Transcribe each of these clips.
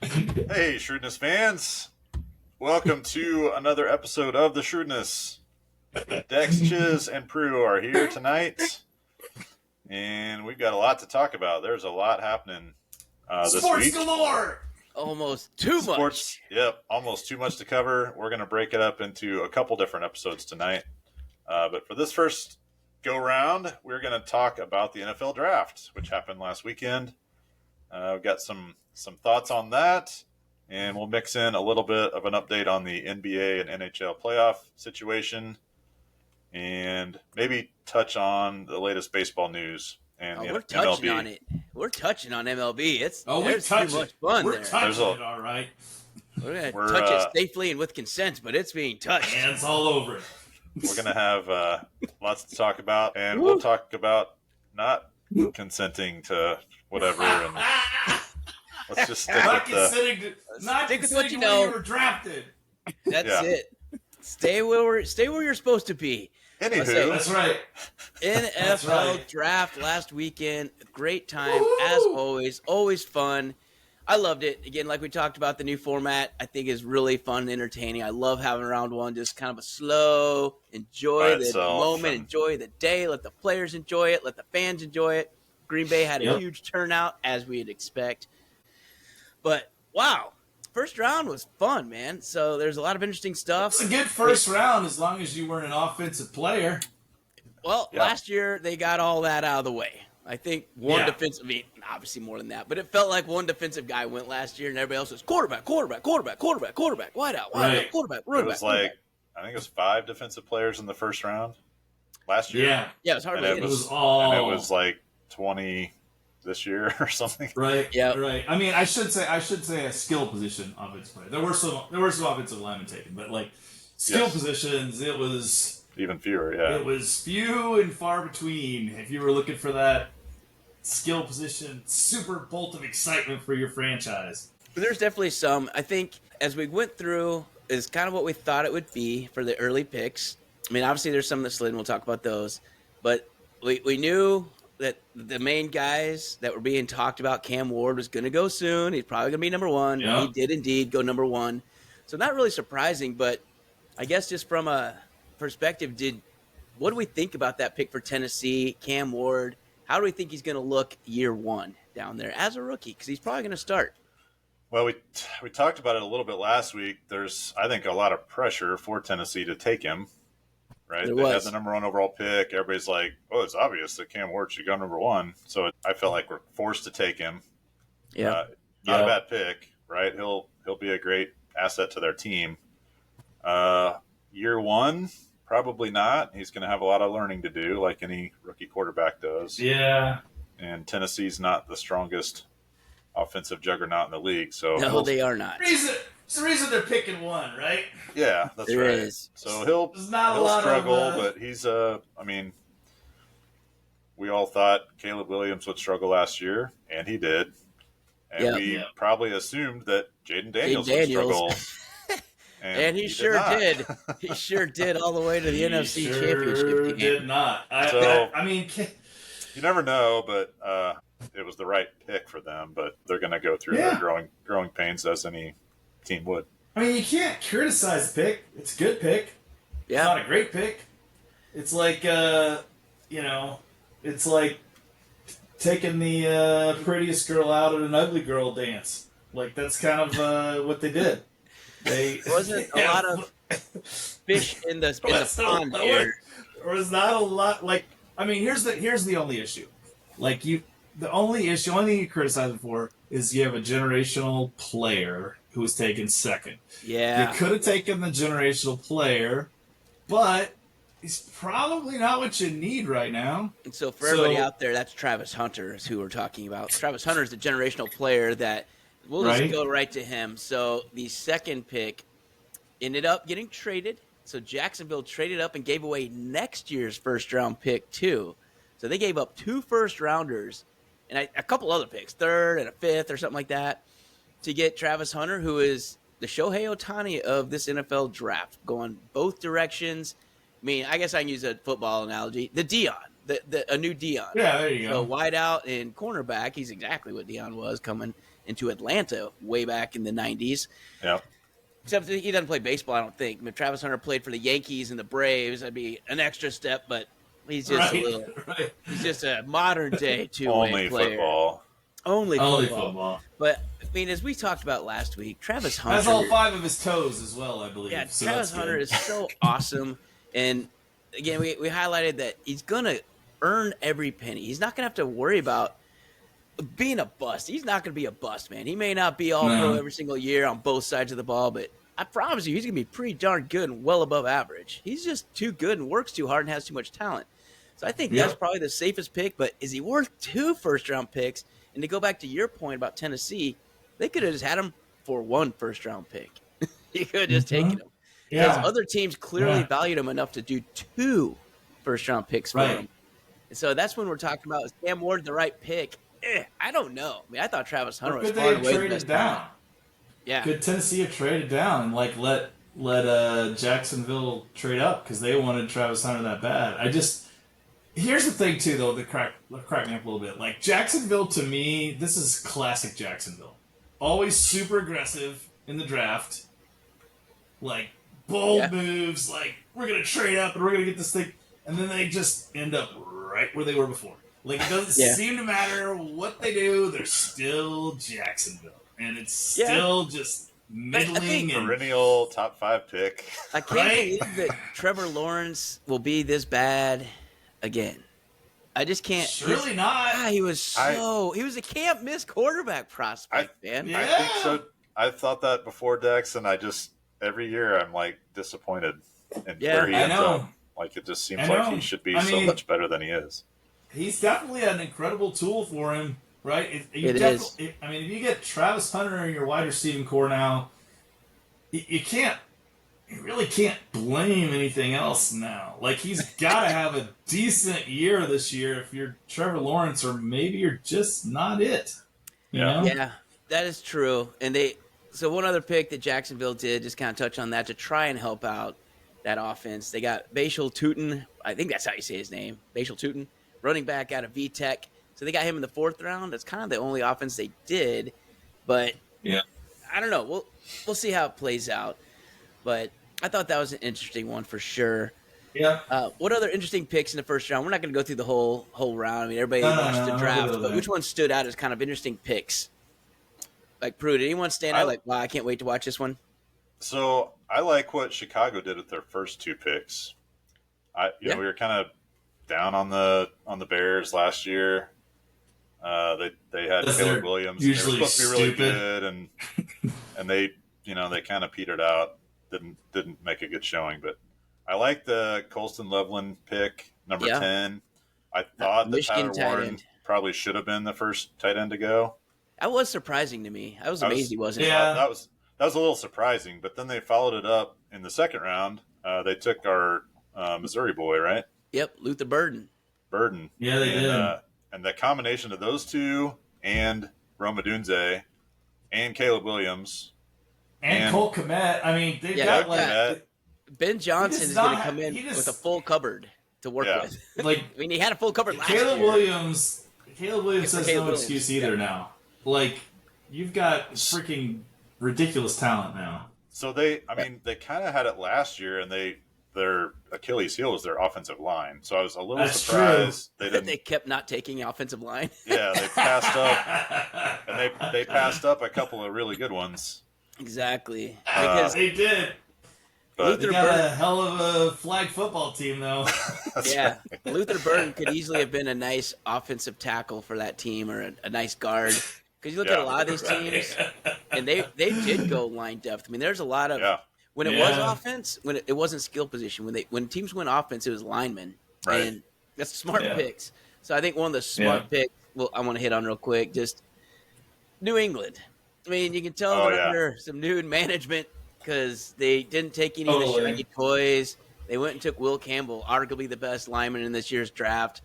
Hey, Shrewdness fans. Welcome to another episode of the Shrewdness. Dex, Chiz, and Prue are here tonight, and we've got a lot to talk about. There's a lot happening this Sports week. galore! Almost too Sports, much. Yep, almost too much to cover. We're going to break it up into a couple different episodes tonight. But for this first go-round, we're going to talk about the NFL Draft, which happened last weekend. We've got some thoughts on that. And we'll mix in a little bit of an update on the NBA and NHL playoff situation, and maybe touch on the latest baseball news and the We're MLB. touching on it. We're touching on MLB. There's too much fun We're there. touching it, all right. We're going to touch it safely and with consent, but it's being touched. Hands all over it. We're going to have lots to talk about, and we'll talk about not consenting to whatever. And let's just stick Not with consenting what you where know. you were drafted. That's Yeah. it. Stay where you're supposed to be. Anywho, That's right. NFL right. draft last weekend. Great time, as always. Always fun. I loved it. Again, like we talked about, the new format I think is really fun and entertaining. I love having round one, just kind of a slow, enjoy the moment, enjoy the day, let the players enjoy it, let the fans enjoy it. Green Bay had a huge turnout, as we'd expect. But, wow, first round was fun, man. So there's a lot of interesting stuff. It's a good first round as long as you weren't an offensive player. Well, last year they got all that out of the way. I think one defensive, obviously more than that, but it felt like one defensive guy went last year and everybody else was quarterback, wideout, quarterback, running it was back. like, I think it was 5 defensive players in the first round last year. Yeah. Yeah, it was hardly And any. it was like 20 this year or something. Right. Yeah. Right. I mean, I should say a skill position offensive player. There were some offensive linemen taken, but like skill positions, it was Even fewer, yeah. It was few and far between. If you were looking for that skill position, super bolt of excitement for your franchise. But there's definitely some. I think as we went through is kind of what we thought it would be for the early picks. I mean, obviously there's some that slid, and we'll talk about those. But we knew that the main guys that were being talked about, Cam Ward was going to go soon. He's probably going to be number one. Yeah. He did indeed go number one. So not really surprising, but I guess just from a perspective, what do we think about that pick for Tennessee, Cam Ward? How do we think he's going to look year one down there as a rookie? Because he's probably going to start. Well, we talked about it a little bit last week. There's, I think, a lot of pressure for Tennessee to take him, right? They had the number 1 overall pick. Everybody's like, oh, it's obvious that Cam Ward should go number 1. So I felt like we're forced to take him. Yeah. Not a bad pick, right? He'll be a great asset to their team. Year one, probably not. He's going to have a lot of learning to do, like any rookie quarterback does. Yeah. And Tennessee's not the strongest offensive juggernaut in the league. So no, they are not. It's the reason they're picking one, right? Yeah, that's there right. Is. So he'll struggle, but he's I mean, we all thought Caleb Williams would struggle last year, and he did. And we probably assumed that Jaden Daniels would struggle. And he sure did. He sure did all the way to the NFC Championship game. Did not. I mean, you never know, but it was the right pick for them. But they're going to go through their growing pains as any team would. I mean, you can't criticize the pick. It's a good pick. Yeah. It's not a great pick. It's like it's like taking the prettiest girl out at an ugly girl dance. Like that's kind of what they did. They wasn't a lot of fish in the pond here. There was not a lot. Like, I mean, here's the only issue. Like the only thing you criticize him for is you have a generational player who was taken second. Yeah, you could have taken the generational player, but he's probably not what you need right now. And so for everybody out there, that's Travis Hunter is who we're talking about. Travis Hunter is the generational player that. We'll just go right to him. So the second pick ended up getting traded. So Jacksonville traded up and gave away next year's first-round pick, too. So they gave up 2 first-rounders and a couple other picks, 3rd and a 5th or something like that, to get Travis Hunter, who is the Shohei Ohtani of this NFL draft, going both directions. I mean, I guess I can use a football analogy. The Dion, a new Dion. Yeah, there you go. So wide out and cornerback, he's exactly what Dion was coming into Atlanta way back in the 90s. Yeah. Except he doesn't play baseball, I don't think. I mean, Travis Hunter played for the Yankees and the Braves. That'd be an extra step, but he's just he's just a modern day two-way player. Football. Only football. But I mean, as we talked about last week, Travis Hunter has all 5 of his toes as well, I believe. Yeah, so Travis Hunter is so awesome. And again, we highlighted that he's gonna earn every penny. He's not gonna have to worry about being a bust. He's not gonna be a bust, man. He may not be all pro every single year on both sides of the ball, but I promise you, he's gonna be pretty darn good and well above average. He's just too good and works too hard and has too much talent. So I think that's probably the safest pick. But is he worth 2 first-round picks? And to go back to your point about Tennessee, they could have just had him for 1 first-round pick. You could have just taken him. Because other teams clearly valued him enough to do 2 first-round picks for him. And so that's when we're talking about, is Cam Ward the right pick? I don't know. I mean, I thought Travis Hunter was far away the best down. Yeah. Could Tennessee have traded down and let Jacksonville trade up because they wanted Travis Hunter that bad? Here's the thing too, though, that cracked me up a little bit. Like, Jacksonville, to me, this is classic Jacksonville. Always super aggressive in the draft. Like, bold moves, like, we're going to trade up and we're going to get this thing. And then they just end up right where they were before. Like, it doesn't seem to matter what they do, they're still Jacksonville. And it's still just middling. Perennial top 5 pick. I can't believe that Trevor Lawrence will be this bad again. I just can't. Surely not. He was he was a can't miss quarterback prospect, man. I think so. I thought that before, Dex, and every year I'm like disappointed in where he ends up. Like, it just seems like he should be so much better than he is. He's definitely an incredible tool for him, right? It is. I mean, if you get Travis Hunter in your wide receiving core now, you really can't blame anything else now. Like, he's got to have a decent year this year if you're Trevor Lawrence, or maybe you're just not it. You know? Yeah, that is true. And so one other pick that Jacksonville did, just kind of touch on that to try and help out that offense. They got Bashal Tutin. I think that's how you say his name. Bashal Tutin, running back out of VTech. So they got him in the 4th round. That's kind of the only offense they did. But I don't know. We'll see how it plays out. But I thought that was an interesting one for sure. Yeah. What other interesting picks in the 1st round? We're not going to go through the whole round. I mean, everybody watched the draft, but which one stood out as kind of interesting picks? Like, Prue, did anyone stand out like, wow, I can't wait to watch this one? So I like what Chicago did with their first 2 picks. We were kind of down on the Bears last year. They had Caleb Williams. They were supposed to be really good, and they kind of petered out. Didn't make a good showing, but I like the Colston Loveland pick, number 10. I thought that Tyler Warren probably should have been the first tight end to go. That was surprising to me. I was amazed he wasn't. Yeah, that was a little surprising. But then they followed it up in the 2nd round. They took our Missouri boy, right? Yep, Luther Burden. Yeah, they did. And the combination of those 2 and Rome Odunze and Caleb Williams and Cole Kmet. I mean, they've got Ben Johnson is going to come in with a full cupboard to work with. Like, I mean, he had a full cupboard last year. Caleb Williams has no excuse either now. Like, you've got freaking ridiculous talent now. So they kind of had it last year, and their Achilles heel was their offensive line. So I was a little surprised they kept not taking offensive line. Yeah, they passed up, and they passed up a couple of really good ones. Exactly. Because they did. But they got a hell of a flag football team, though. Yeah. Right. Luther Burden could easily have been a nice offensive tackle for that team, or a nice guard. Because you look at a lot of these teams, and they did go line depth. I mean, there's a lot of when it was offense, when it wasn't skill position. When teams went offense, it was linemen, and that's smart picks. So I think one of the smart picks, I want to hit on real quick, just New England. I mean, you can tell they're under some new management because they didn't take any of the shiny toys. They went and took Will Campbell, arguably the best lineman in this year's draft.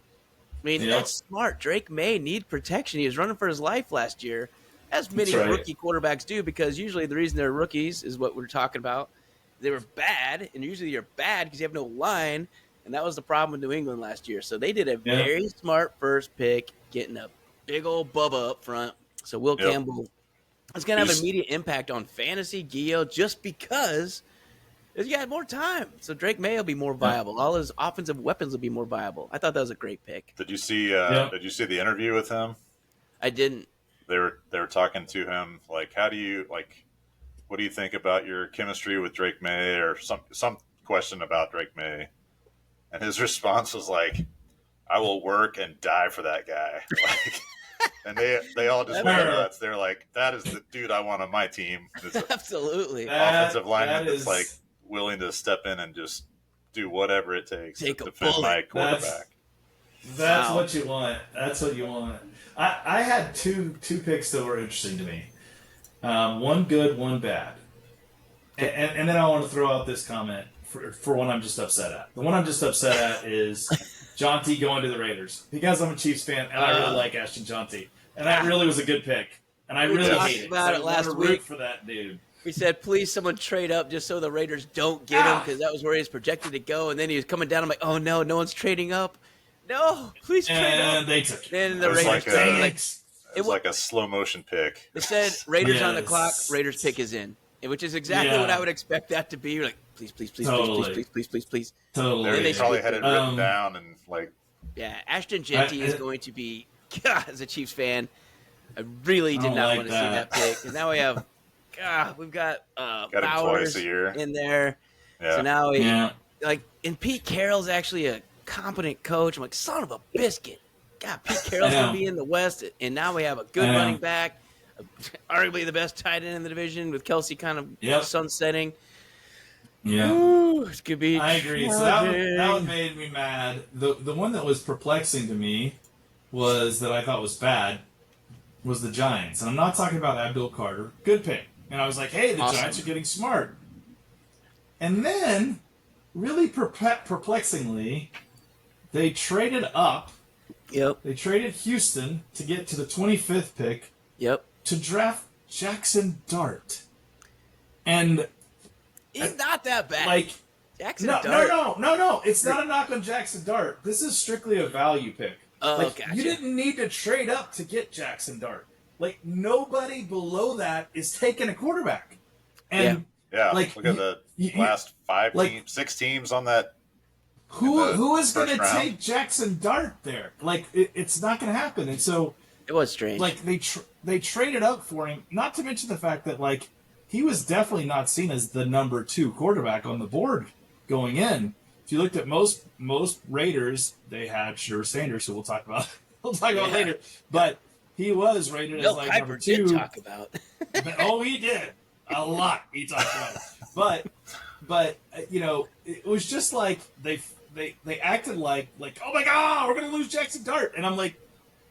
I mean, that's smart. Drake May need protection. He was running for his life last year, as many rookie quarterbacks do, because usually the reason they're rookies is what we're talking about. They were bad, and usually you're bad because you have no line, and that was the problem with New England last year. So they did a very smart first pick, getting a big old Bubba up front. So Will Campbell it's going to have an immediate impact on fantasy, Gio, just because he had more time. So Drake May will be more viable. All his offensive weapons will be more viable. I thought that was a great pick. Did you see the interview with him? I didn't. They were talking to him like, what do you think about your chemistry with Drake May, or some question about Drake May, and his response was like, I will work and die for that guy. Like, and they all just went nuts. They're like, that is the dude I want on my team. Absolutely. Offensive lineman that's like willing to step in and just do whatever it takes to defend my quarterback. That's what you want. That's what you want. I had two picks that were interesting to me. One good, one bad. And then I want to throw out this comment for one I'm just upset at. The one I'm just upset at is John T going to the Raiders. Because I'm a Chiefs fan, and I really like Ashton John T. And that really was a good pick. And I really hate it. About it last week. Root for that dude. We said, please, someone trade up just so the Raiders don't get him, because that was where he was projected to go. And then he was coming down. I'm like, oh, no one's trading up. No, please trade up. And they took it. Then the Raiders it was like a slow motion pick. They said Raiders on the clock, Raiders pick is in, which is exactly what I would expect that to be. You're like, please, please, please, totally. please, please, please, please. Totally. They probably had it written down and like. Yeah, Ashton Genty is going to be, as a Chiefs fan, I really did not want to see that pick. And now we have, we've got Bowers twice a year in there. Yeah. So now and Pete Carroll's actually a competent coach. I'm like, son of a biscuit. God, Pete Carroll's going to be in the West, and now we have a good running back, arguably the best tight end in the division with Kelsey kind of sunsetting. Yeah. Ooh, it could be. I agree. So that one made me mad. The one that was perplexing to me was that I thought was bad was the Giants. And I'm not talking about Abdul Carter. Good pick. And I was like, hey, the Giants are getting smart. And then, really perplexingly, they traded up. Yep. They traded Houston to get to the 25th pick. Yep. To draft Jackson Dart. And he's not that bad. Like, Jackson Dart. No. It's not a knock on Jackson Dart. This is strictly a value pick. Oh, gotcha. You didn't need to trade up to get Jackson Dart. Like, nobody below that is taking a quarterback. And look at the last 6 teams on that. Who is going to take Jackson Dart there? Like, it's not going to happen. And so it was strange. Like, they traded up for him. Not to mention the fact that like he was definitely not seen as the number 2 quarterback on the board going in. If you looked at most Raiders, they had Shedeur Sanders, who we'll talk about later. But he was rated as like number 2. Did talk about. He did a lot. He talked about it. But it was just like they acted like oh my god, we're gonna lose Jackson Dart, and I'm like,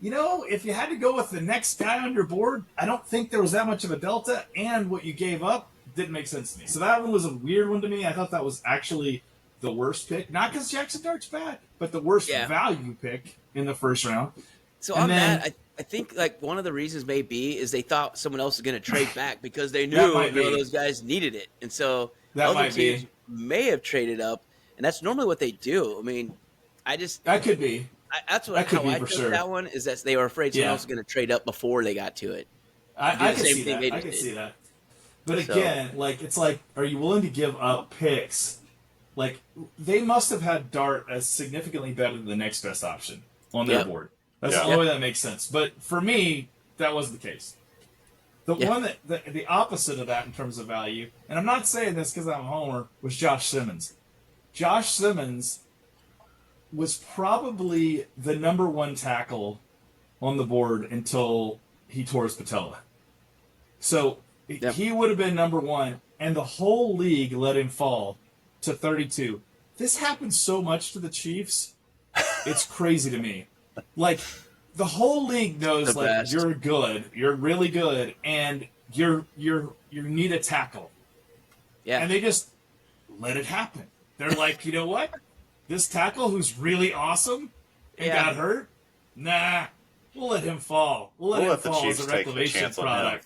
if you had to go with the next guy on your board, I don't think there was that much of a delta, and what you gave up didn't make sense to me. So that one was a weird one to me. I thought that was actually the worst pick, not because Jackson Dart's bad, but the worst value pick in the first round. So on that, I think like one of the reasons may be is they thought someone else was going to trade back because they knew those guys needed it, and so other teams may have traded up, and that's normally what they do. I mean, that could be. That's what how I took that one is that they were afraid someone else was going to trade up before they got to it. I can see that. I can see that. But again, like it's like, are you willing to give up picks? Like they must have had Dart as significantly better than the next best option on their board. That's the only way that makes sense. But for me, that wasn't the case. The one the opposite of that in terms of value, and I'm not saying this because I'm a homer, was Josh Simmons. Josh Simmons was probably the number 1 tackle on the board until he tore his patella. So he would have been number 1, and the whole league let him fall to 32. This happens so much to the Chiefs. It's crazy to me. Like, the whole league knows, like, you're good, you're really good, and you need a tackle. Yeah. And they just let it happen. They're like, you know what? This tackle who's really awesome and got hurt? Nah, we'll let him fall. We'll let him fall as a reclamation product.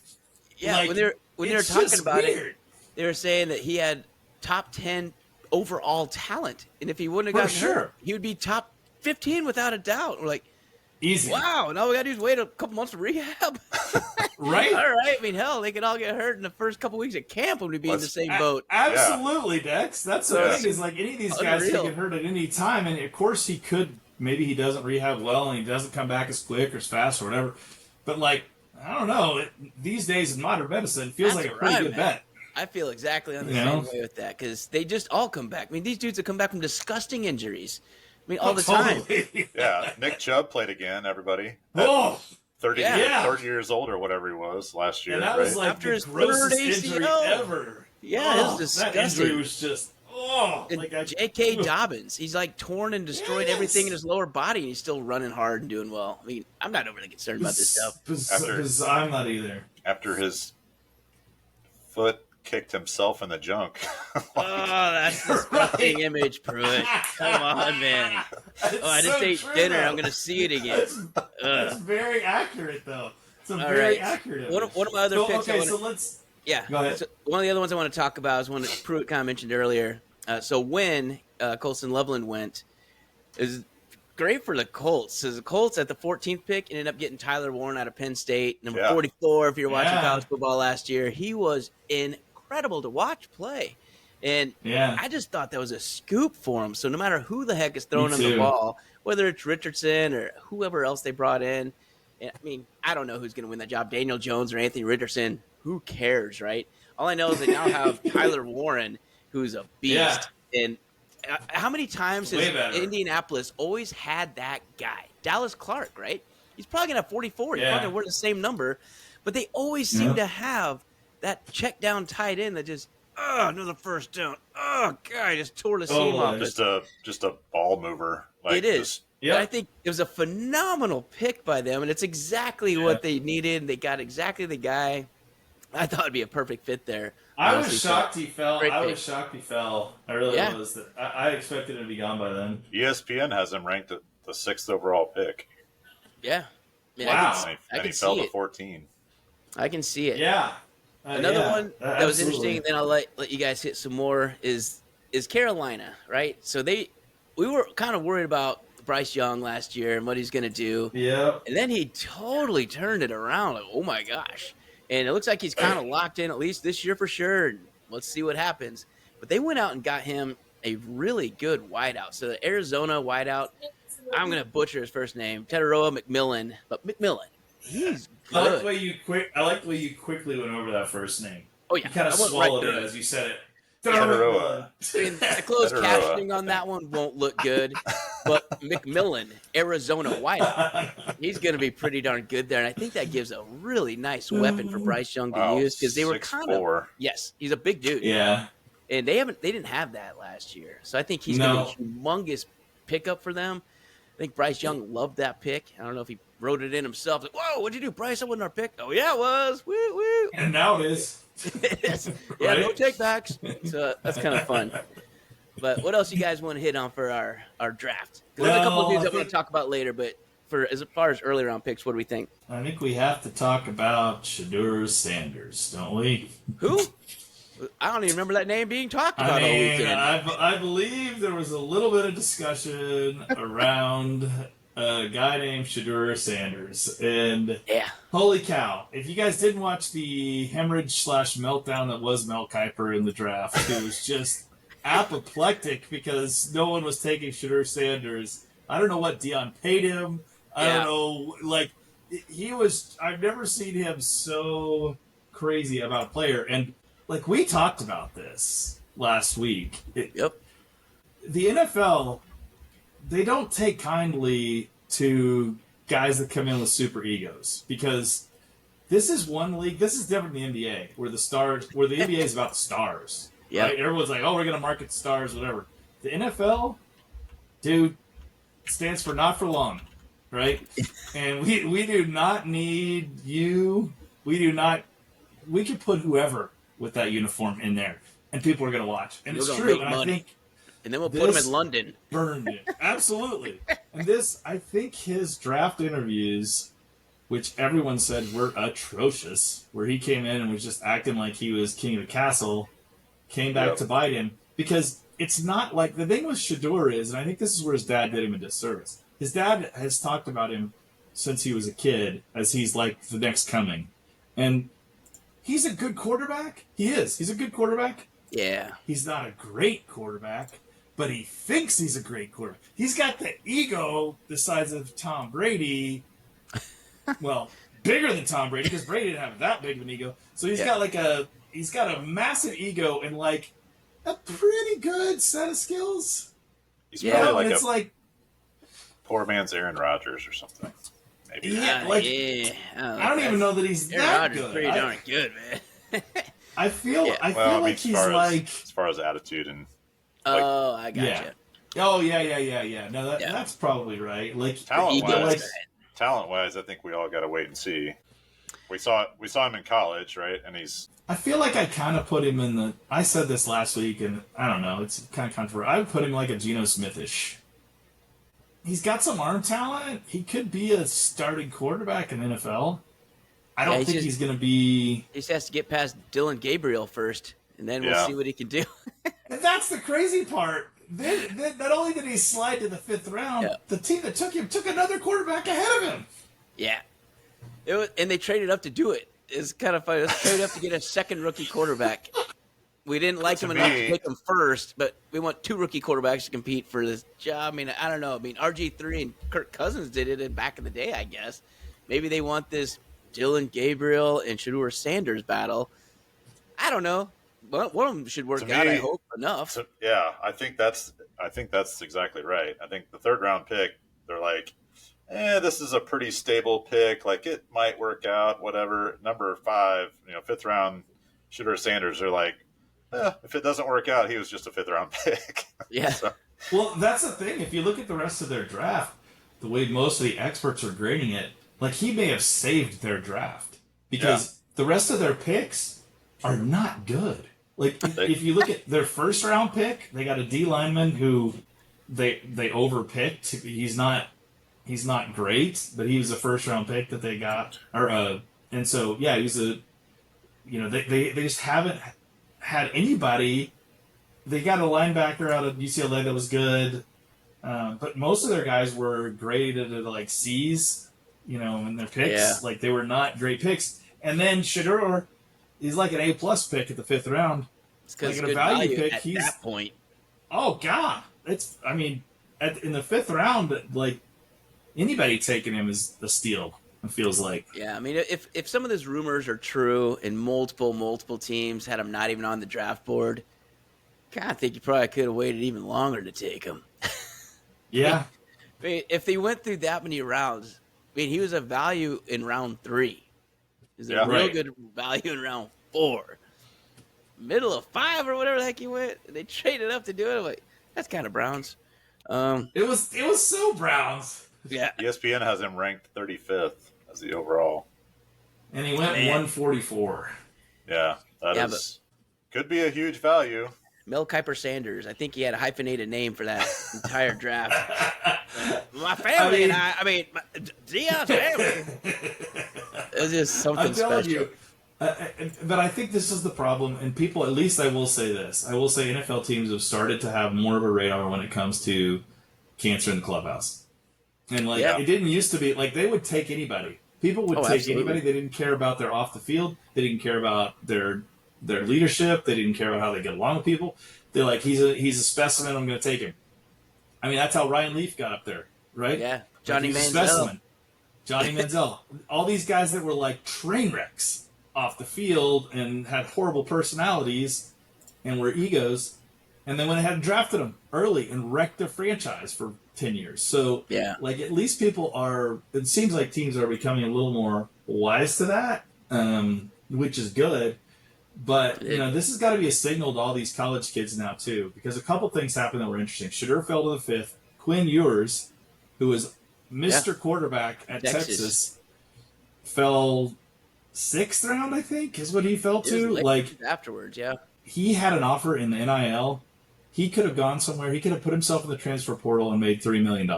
Yeah, like, when they were talking about it, they were saying that he had top 10 overall talent, and if he wouldn't have gotten hurt, he would be top 15 without a doubt. We're like, Easy. Wow, now we got to just wait a couple months for rehab. Right? All right. I mean, hell, they could all get hurt in the first couple weeks at camp when we be in the same boat. Absolutely, Dex. That's the thing is like any of these guys Unreal. can get hurt at any time, and of course he could. Maybe he doesn't rehab well, and he doesn't come back as quick or as fast or whatever. But like, I don't know. These days in modern medicine, it feels like a pretty good bet. I feel exactly on the same way with that because they just all come back. I mean, these dudes have come back from disgusting injuries. I mean, all the time. Yeah, Nick Chubb played again, everybody. 30 years old or whatever he was last year. And that was like after the his grossest ACL. injury ever. Yeah, it was disgusting. That injury was just, J.K. Dobbins, he's like torn and destroyed everything in his lower body, and he's still running hard and doing well. I mean, I'm not overly concerned about this stuff. I'm not either. After his foot kicked himself in the junk. That's a disgusting image, Pruitt. Come on, man. I just ate dinner. I'm going to see it again. That's very accurate, though. It's a very accurate image. One of my other picks. Okay, so let's... Yeah. Go ahead. So one of the other ones I want to talk about is one that Pruitt kind of mentioned earlier. So when Colson Loveland went, it was great for the Colts. So the Colts at the 14th pick ended up getting Tyler Warren out of Penn State, number 44. If you're watching college football last year, he was incredible to watch play. And I just thought that was a scoop for him. So no matter who the heck is throwing him the ball, whether it's Richardson or whoever else they brought in, I mean, I don't know who's going to win that job, Daniel Jones or Anthony Richardson. Who cares, right? All I know is they now have Tyler Warren, who's a beast. And how many times has Indianapolis always had that guy? Dallas Clark, right? He's probably going to have 44. He's probably going to wear the same number. But they always seem to have that check down tight end that just, another first down. Oh, God, I just tore the seam off. Just a ball mover. Like it is. I think it was a phenomenal pick by them, and it's exactly what they needed. They got exactly the guy. I thought it'd be a perfect fit there. I was shocked he fell. I really was. I expected him to be gone by then. ESPN has him ranked at the 6th overall pick. Yeah. Wow. And he fell to 14. I can see it. Yeah. Another one that was interesting, then I'll let you guys hit some more, is Carolina, right? So we were kind of worried about Bryce Young last year and what he's going to do. Yeah. And then he totally turned it around. Like, oh, my gosh. And it looks like he's kind of locked in, at least this year for sure. And let's see what happens. But they went out and got him a really good wideout. So the Arizona wideout, I'm going to butcher his first name, Teteroa McMillan. But McMillan, he's good. I like the way you quickly went over that first name. Oh, yeah. You kind of swallowed it as you said it. Teteroa. The closed captioning on that one won't look good. But McMillan, Arizona wideout, he's going to be pretty darn good there. And I think that gives a really nice weapon for Bryce Young to use because they were kind of – yes, he's a big dude. Yeah. And they didn't have that last year. So I think he's going to be a humongous pickup for them. I think Bryce Young loved that pick. I don't know if he wrote it in himself. Like, whoa, what'd you do, Bryce? That wasn't our pick. Oh, yeah, it was. Woo, woo. And now it is. Yeah, no take-backs. So that's kind of fun. But what else you guys want to hit on for our draft? There's a couple of dudes I want to talk about later, but as far as early round picks, what do we think? I think we have to talk about Shedeur Sanders, don't we? Who? I don't even remember that name being talked about all weekend. I believe there was a little bit of discussion around a guy named Shedeur Sanders. And holy cow, if you guys didn't watch the hemorrhage/meltdown that was Mel Kiper in the draft, it was just apoplectic because no one was taking Shedeur Sanders. I don't know what Dion paid him. I don't know. Like, he was, I've never seen him so crazy about a player. And, like, we talked about this last week. The NFL, they don't take kindly to guys that come in with super egos because this is one league. This is different than the NBA, where the NBA is about the stars. Yeah, right? Everyone's like, "Oh, we're gonna market stars, whatever." The NFL, dude, stands for not for long, right? And we do not need you. We do not. We could put whoever with that uniform in there, and people are gonna watch. And it's true. And I think. And then we'll put him in London. Burned it. Absolutely. And I think his draft interviews, which everyone said were atrocious, where he came in and was just acting like he was king of the castle, came back to bite him. Because it's not like, the thing with Shedeur is, and I think this is where his dad did him a disservice. His dad has talked about him since he was a kid as he's like the next coming. And he's a good quarterback. He is. He's a good quarterback. Yeah. He's not a great quarterback, but he thinks he's a great quarterback. He's got the ego the size of Tom Brady. Well, bigger than Tom Brady because Brady didn't have that big of an ego. So he's got a massive ego and like a pretty good set of skills. He's probably it's like poor man's Aaron Rodgers or something. Maybe. Yeah, I don't even know that he's Aaron that Rodgers good. Pretty darn good, man. I feel like he's like as far as attitude and. Oh, I got you. Oh yeah. No, that's probably right. Like talent-wise, I think we all got to wait and see. We saw him in college, right? And I feel like I kind of put him in the. I said this last week, and I don't know. It's kind of controversial. I would put him like a Geno Smith-ish. He's got some arm talent. He could be a starting quarterback in the NFL. I don't think he's going to be. He just has to get past Dylan Gabriel first, and then we'll see what he can do. And that's the crazy part. Then, not only did he slide to the 5th round, the team that took him took another quarterback ahead of him. Yeah. And they traded up to do it. It's kind of funny. Let's trade up to get a second rookie quarterback. We didn't like him enough to pick him first, but we want 2 rookie quarterbacks to compete for this job. I mean, I don't know. I mean, RG3 and Kirk Cousins did it back in the day, I guess. Maybe they want this Dylan Gabriel and Shedeur Sanders battle. I don't know. Well, one of them should work out, I hope, enough. I think that's exactly right. I think the 3rd round pick, they're like, this is a pretty stable pick. Like, it might work out, whatever. Number 5, 5th round, Shedeur Sanders, they're like, if it doesn't work out, he was just a 5th round pick. Yeah. Well, that's the thing. If you look at the rest of their draft, the way most of the experts are grading it, like, he may have saved their draft because the rest of their picks are not good. Like, if you look at their 1st round pick, they got a D lineman who they overpicked. He's not great, but he was a 1st round pick that they got. And so he was they just haven't had anybody. They got a linebacker out of UCLA that was good, but most of their guys were graded at like C's, in their picks. Yeah. Like, they were not great picks. And then Shedeur, he's like an A+ pick at the 5th round. It's because like good value pick, at that point. Oh God, in the 5th round, like, anybody taking him is a steal. It feels like. Yeah, I mean, if some of these rumors are true, and multiple teams had him not even on the draft board, God, I think you probably could have waited even longer to take him. Yeah. I mean, if they went through that many rounds, I mean, he was a value in round 3. He's a real good value in round 4. Middle of 5 or whatever the heck he went. They traded up to do it. I'm like, that's kind of Browns. It was so Browns. Yeah. ESPN has him ranked 35th as the overall. And he went 144. Yeah, could be a huge value. Mel Kiper Sanders. I think he had a hyphenated name for that entire draft. My family Dion's family. It was just something I'm telling special. you. But I think this is the problem, and people, at least I will say this. I will say NFL teams have started to have more of a radar when it comes to cancer in the clubhouse. And, it didn't used to be, like, they would take anybody. People would take anybody. They didn't care about their off the field. They didn't care about their leadership. They didn't care about how they get along with people. They're like, he's a specimen, I'm going to take him. I mean, that's how Ryan Leaf got up there, right? Yeah, Johnny Manziel. Specimen. Johnny Manziel. All these guys that were like train wrecks off the field and had horrible personalities and were egos, and then went ahead and drafted them early and wrecked their franchise for 10 years. So, at least people are, it seems like teams are becoming a little more wise to that, which is good. But, this has got to be a signal to all these college kids now, too, because a couple things happened that were interesting. Shedeur fell to the 5th. Quinn Ewers, who was Mr. Quarterback at Texas, fell 6th round, I think, is what he fell to. Like, afterwards, he had an offer in the NIL. He could have gone somewhere. He could have put himself in the transfer portal and made $3 million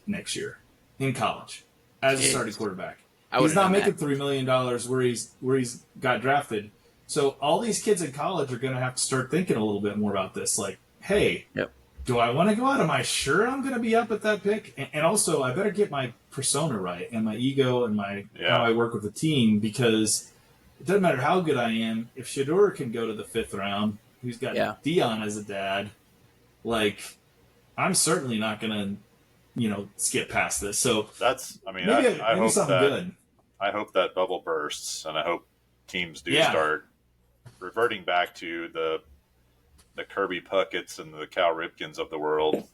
next year in college as a starting quarterback. He's not making $3 million where he's got drafted. So all these kids in college are going to have to start thinking a little bit more about this. Like, hey, do I want to go out? Am I sure I'm going to be up at that pick? And also, I better get my persona right and my ego and how I work with the team, because it doesn't matter how good I am. If Shedeur can go to the 5th round, who's got Dion as a dad, like, I'm certainly not going to, skip past this. So that's, I mean, maybe I hope something good. I hope that bubble bursts, and I hope teams do start reverting back to the Kirby Pucketts and the Cal Ripkins of the world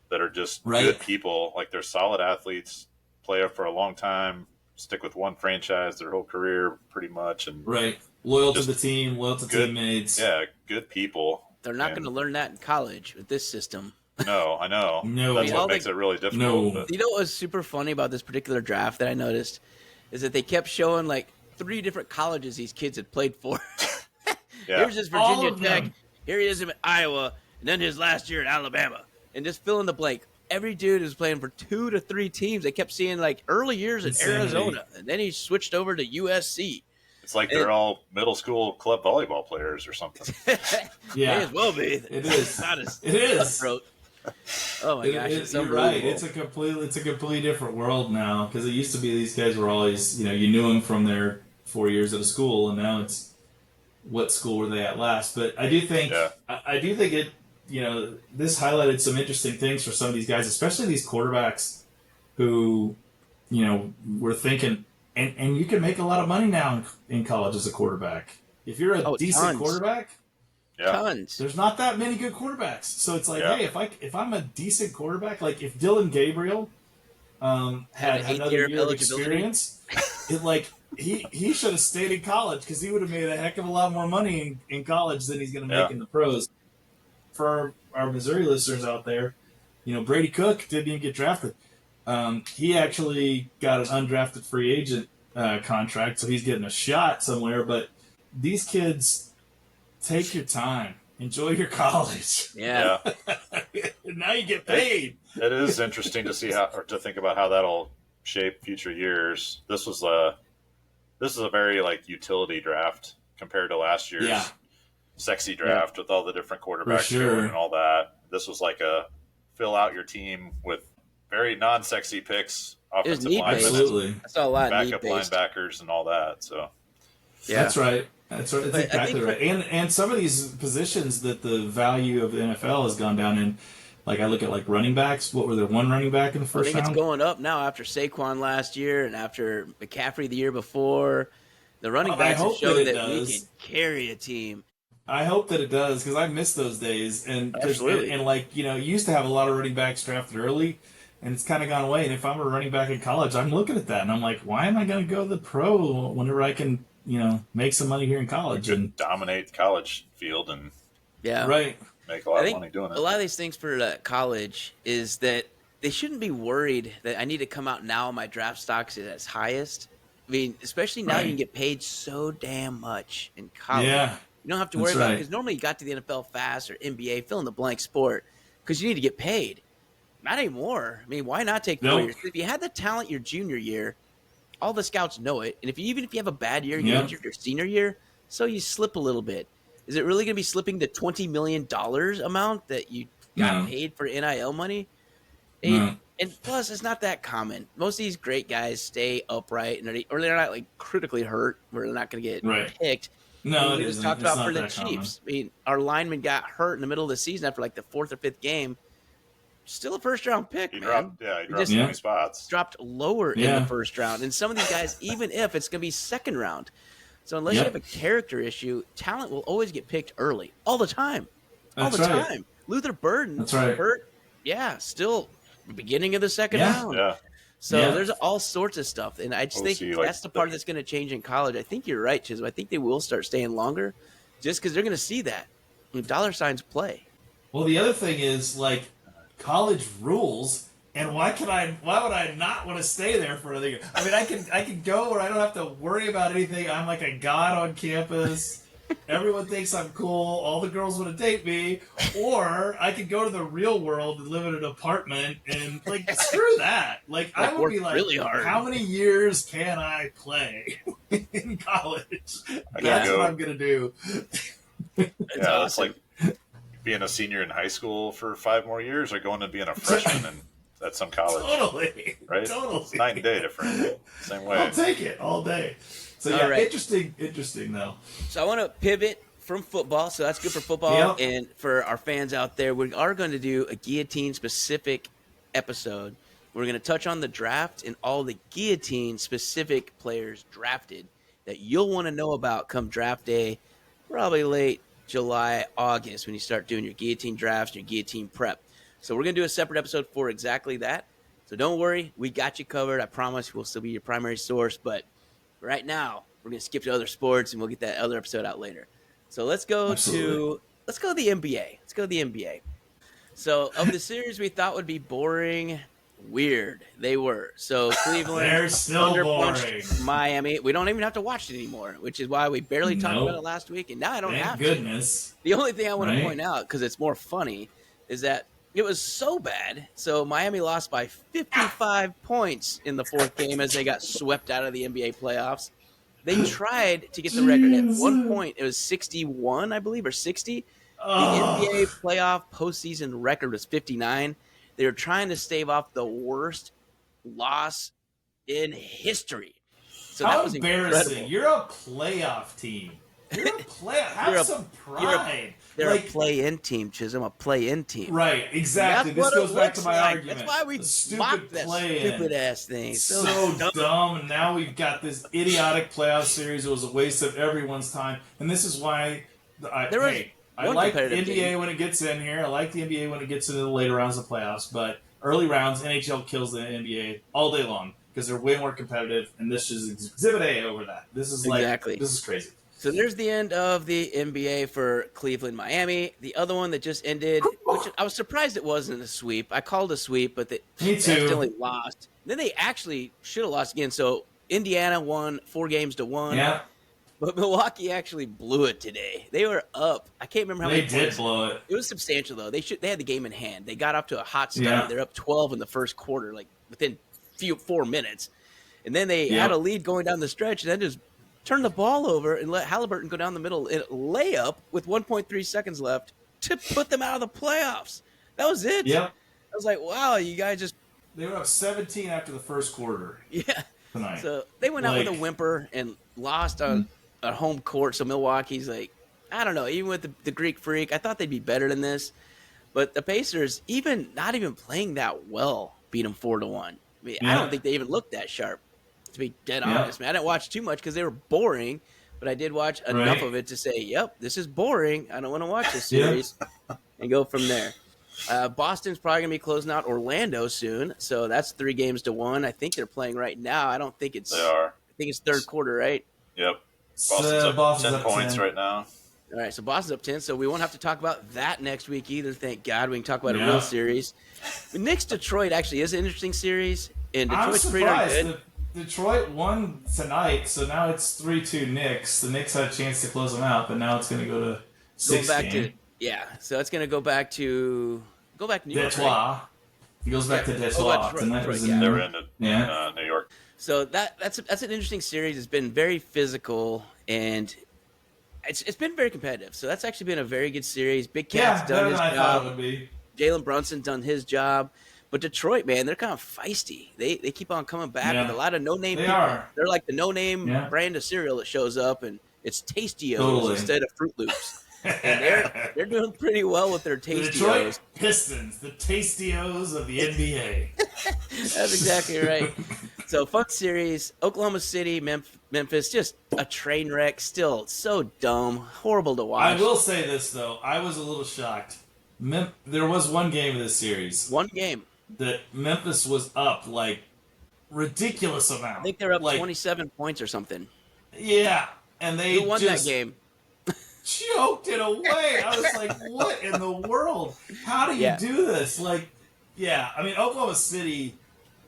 that are just good people. Like, they're solid athletes, play up for a long time, stick with one franchise their whole career pretty much. And loyal to the team, loyal to teammates. Yeah, good people. They're not going to learn that in college with this system. No, I know. No. That's what makes it really difficult. No. But. You know what was super funny about this particular draft that I noticed is that they kept showing like 3 different colleges these kids had played for. Here's his Virginia Tech. Here he is at Iowa, and then his last year at Alabama. And just fill in the blank. Every dude is playing for 2 to 3 teams. They kept seeing like early years at Arizona, and then he switched over to USC. It's like they're all middle school club volleyball players or something. May as well be. It is. It is. Oh my gosh, it's you're right. It's a completely different world now, because it used to be these guys were always, you knew them from their 4 years at a school, and now it's what school were they at last. But I do think it, this highlighted some interesting things for some of these guys, especially these quarterbacks who, were thinking, and you can make a lot of money now in college as a quarterback. If you're a decent quarterback, tons. There's not that many good quarterbacks. So it's like, hey, if I'm a decent quarterback, like if Dylan Gabriel had another year of experience, he should have stayed in college, because he would have made a heck of a lot more money in college than he's going to make in the pros. For our Missouri listeners out there, Brady Cook didn't even get drafted. He actually got an undrafted free agent contract, so he's getting a shot somewhere. But these kids, take your time. Enjoy your college. Yeah. Now you get paid. It is interesting to see to think about how that'll shape future years. This is a very utility draft compared to last year's sexy draft with all the different quarterbacks going and all that. This was like a fill out your team with very non-sexy picks, offensive linemen, absolutely. I saw a lot of backup linebackers and all that. So that's right. That's exactly right. And some of these positions that the value of the NFL has gone down in, like I look at running backs. What were there, 1 running back in the first round? I think it's going up now after Saquon last year and after McCaffrey the year before. The running backs have shown that we can carry a team. I hope that it does, because I miss those days. And absolutely. And you used to have a lot of running backs drafted early, and it's kind of gone away. And if I'm a running back in college, I'm looking at that and I'm like, why am I going to go to the pro whenever I can, make some money here in college and dominate the college field and make a lot of money doing it. A lot of these things for college is that they shouldn't be worried that I need to come out now my draft stocks is at its highest. I mean, especially now you can get paid so damn much in college. Yeah. You don't have to worry about it, because normally you got to the NFL fast or NBA, fill in the blank sport, because you need to get paid. Not anymore. I mean, why not take 4 years? If you had the talent your junior year, all the scouts know it. And even if you have a bad year, you enter your senior year, so you slip a little bit. Is it really going to be slipping the $20 million amount that you got paid for NIL money? And plus, it's not that common. Most of these great guys stay upright, or they're not critically hurt where they're not going to get picked. No, we just talked about for the Chiefs. I mean, our lineman got hurt in the middle of the season after the 4th or 5th game. Still a first-round pick, man. He dropped 20 spots. Dropped lower in the first round. And some of these guys, even if it's going to be second round. So unless you have a character issue, talent will always get picked early. All the time. Time. Luther Burden hurt. Yeah, still beginning of the second round. Yeah. So there's all sorts of stuff. And I just think that's the part that's going to change in college. I think you're right, Chisholm. I think they will start staying longer just because they're going to see that. Dollar signs play. Well, the other thing is, college rules, and why would I not want to stay there for another year? I mean, I can go where I don't have to worry about anything. I'm like a god on campus. Everyone thinks I'm cool. All the girls want to date me. Or I could go to the real world and live in an apartment and screw that. I would be really hard. How many years can I play in college? That's what I'm gonna do. It's like being a senior in high school for 5 more years or going to being a freshman at some college. Totally. Right? Totally. It's night and day different. Same way. I'll take it all day. So yeah, right. interesting though. So I want to pivot from football. So that's good for football. Yep. And for our fans out there, we are going to do a guillotine-specific episode. We're going to touch on the draft and all the guillotine-specific players drafted that you'll want to know about come draft day, probably late July, August, when you start doing your guillotine drafts, your guillotine prep. So we're going to do a separate episode for exactly that. So don't worry, we got you covered. I promise we'll still be your primary source. But right now, we're going to skip to other sports, and we'll get that other episode out later. So let's go to the NBA. Let's go to the NBA. So of the series we thought would be boring, weird, they were. So Cleveland They're still boring. Miami. We don't even have to watch it anymore, which is why we barely talked about it last week, and now I don't have goodness. to. The only thing I want to point out, because it's more funny, is that it was so bad. So Miami lost by 55 points in the fourth game as they got swept out of the NBA playoffs. They tried to get the record. At one point, it was 61, I believe, or 60. The NBA playoff postseason record was 59. They were trying to stave off the worst loss in history. So that was embarrassing. Incredible. You're a playoff team. You're a playoff. Have some pride. They're a play-in team, Chisholm, a play-in team. Right, exactly. This goes back to my argument. That's why we mocked that stupid-ass thing. So dumb, and now we've got this idiotic playoff series. It was a waste of everyone's time. And this is why I like the NBA when it gets in here. I like the NBA when it gets into the later rounds of playoffs. But early rounds, NHL kills the NBA all day long because they're way more competitive, and this is exhibit A over that. This is this is crazy. So there's the end of the NBA for Cleveland, Miami. The other one that just ended, which I was surprised it wasn't a sweep. I called a sweep, but they accidentally lost. Then they actually should have lost again. So Indiana won 4-1. Yeah. But Milwaukee actually blew it today. They were up. I can't remember how many points. They did blow it. It was substantial, though. They had the game in hand. They got off to a hot start. Yeah. They're up 12 in the first quarter, like within 4 minutes. And then they had a lead going down the stretch and then just turned the ball over and let Halliburton go down the middle in a layup with 1.3 seconds left to put them out of the playoffs. That was it. Yep. I was like, wow, you guys just... They were up 17 after the first quarter. Yeah. Tonight. So they went out with a whimper and lost on a home court. So Milwaukee's like, I don't know, even with the Greek Freak, I thought they'd be better than this. But the Pacers, not even playing that well, beat them 4-1. I mean, I don't think they even looked that sharp. To be dead honest, man, I didn't watch too much because they were boring, but I did watch enough of it to say, yep, this is boring. I don't want to watch this series and go from there. Boston's probably going to be closing out Orlando soon, so that's 3-1. I think they're playing right now. I don't think it's – They are. I think it's third quarter, right? Yep. Boston's up 10 points right now. All right, so Boston's up 10, so we won't have to talk about that next week either, thank God. We can talk about a real series. Knicks-Detroit actually is an interesting series, and Detroit's pretty darn good. Detroit won tonight, so now it's 3-2 Knicks. The Knicks had a chance to close them out, but now it's going to go to 6 game. So it's going to go back to New York. Detroit. He goes back to Detroit. Tonight was in New York. So that's an interesting series. It's been very physical, and it's been very competitive. So that's actually been a very good series. Big Cat's done his job. Jalen Brunson done his job. But Detroit, man, they're kind of feisty. They keep on coming back with a lot of no-name people. They're like the no-name brand of cereal that shows up, and it's Tastios instead of Fruit Loops. And they're doing pretty well with their Tastios. Detroit Pistons, the Tastios of the NBA. That's exactly right. So, fun series. Oklahoma City, Memphis, just a train wreck. Still so dumb. Horrible to watch. I will say this, though. I was a little shocked. There was one game of this series. One game. That Memphis was up like ridiculous amount. I think they're up 27 points or something. Yeah, and they who won that game? Choked it away. I was like, "What in the world? How do you do this?" I mean, Oklahoma City.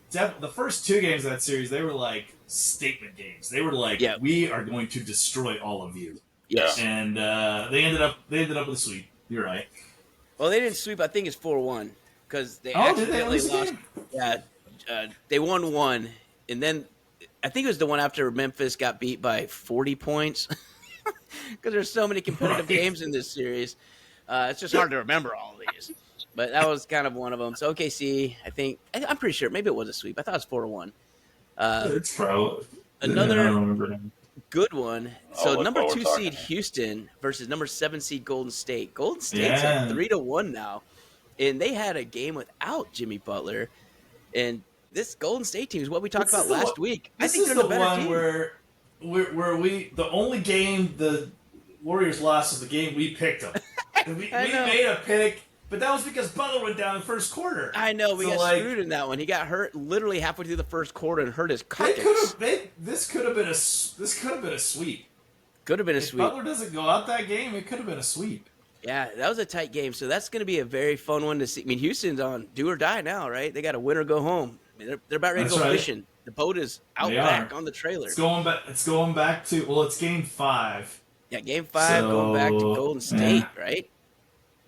The first 2 games of that series, they were like statement games. They were like, "We are going to destroy all of you." Yes, and they ended up with a sweep. You're right. Well, they didn't sweep. I think it's 4-1. Because they accidentally lost. Yeah, they won 1, and then I think it was the one after Memphis got beat by 40 points. Because there's so many competitive games in this series. It's just hard to remember all of these. But that was kind of one of them. So OKC, I'm pretty sure maybe it was a sweep. I thought it was 4-1. It's probably Another good one. So look number while we're 2 talking seed here. Houston versus number 7 seed Golden State. Golden State's at 3-1 now, and they had a game without Jimmy Butler. And this Golden State team is what we talked about last week. I think they're the better team. Where the only game the Warriors lost was the game we picked them. we made a pick, but that was because Butler went down in the first quarter. I know, we got screwed in that one. He got hurt literally halfway through the first quarter and hurt his coccyx. This could have been a sweep. Could have been a sweep. If Butler doesn't go out that game, it could have been a sweep. Yeah, that was a tight game. So that's going to be a very fun one to see. I mean, Houston's on do or die now, right? They got a win or go home. I mean, they're about ready to go fishing. The boat is out back on the trailer. It's going back to it's game 5. Yeah, game 5 going back to Golden State, right?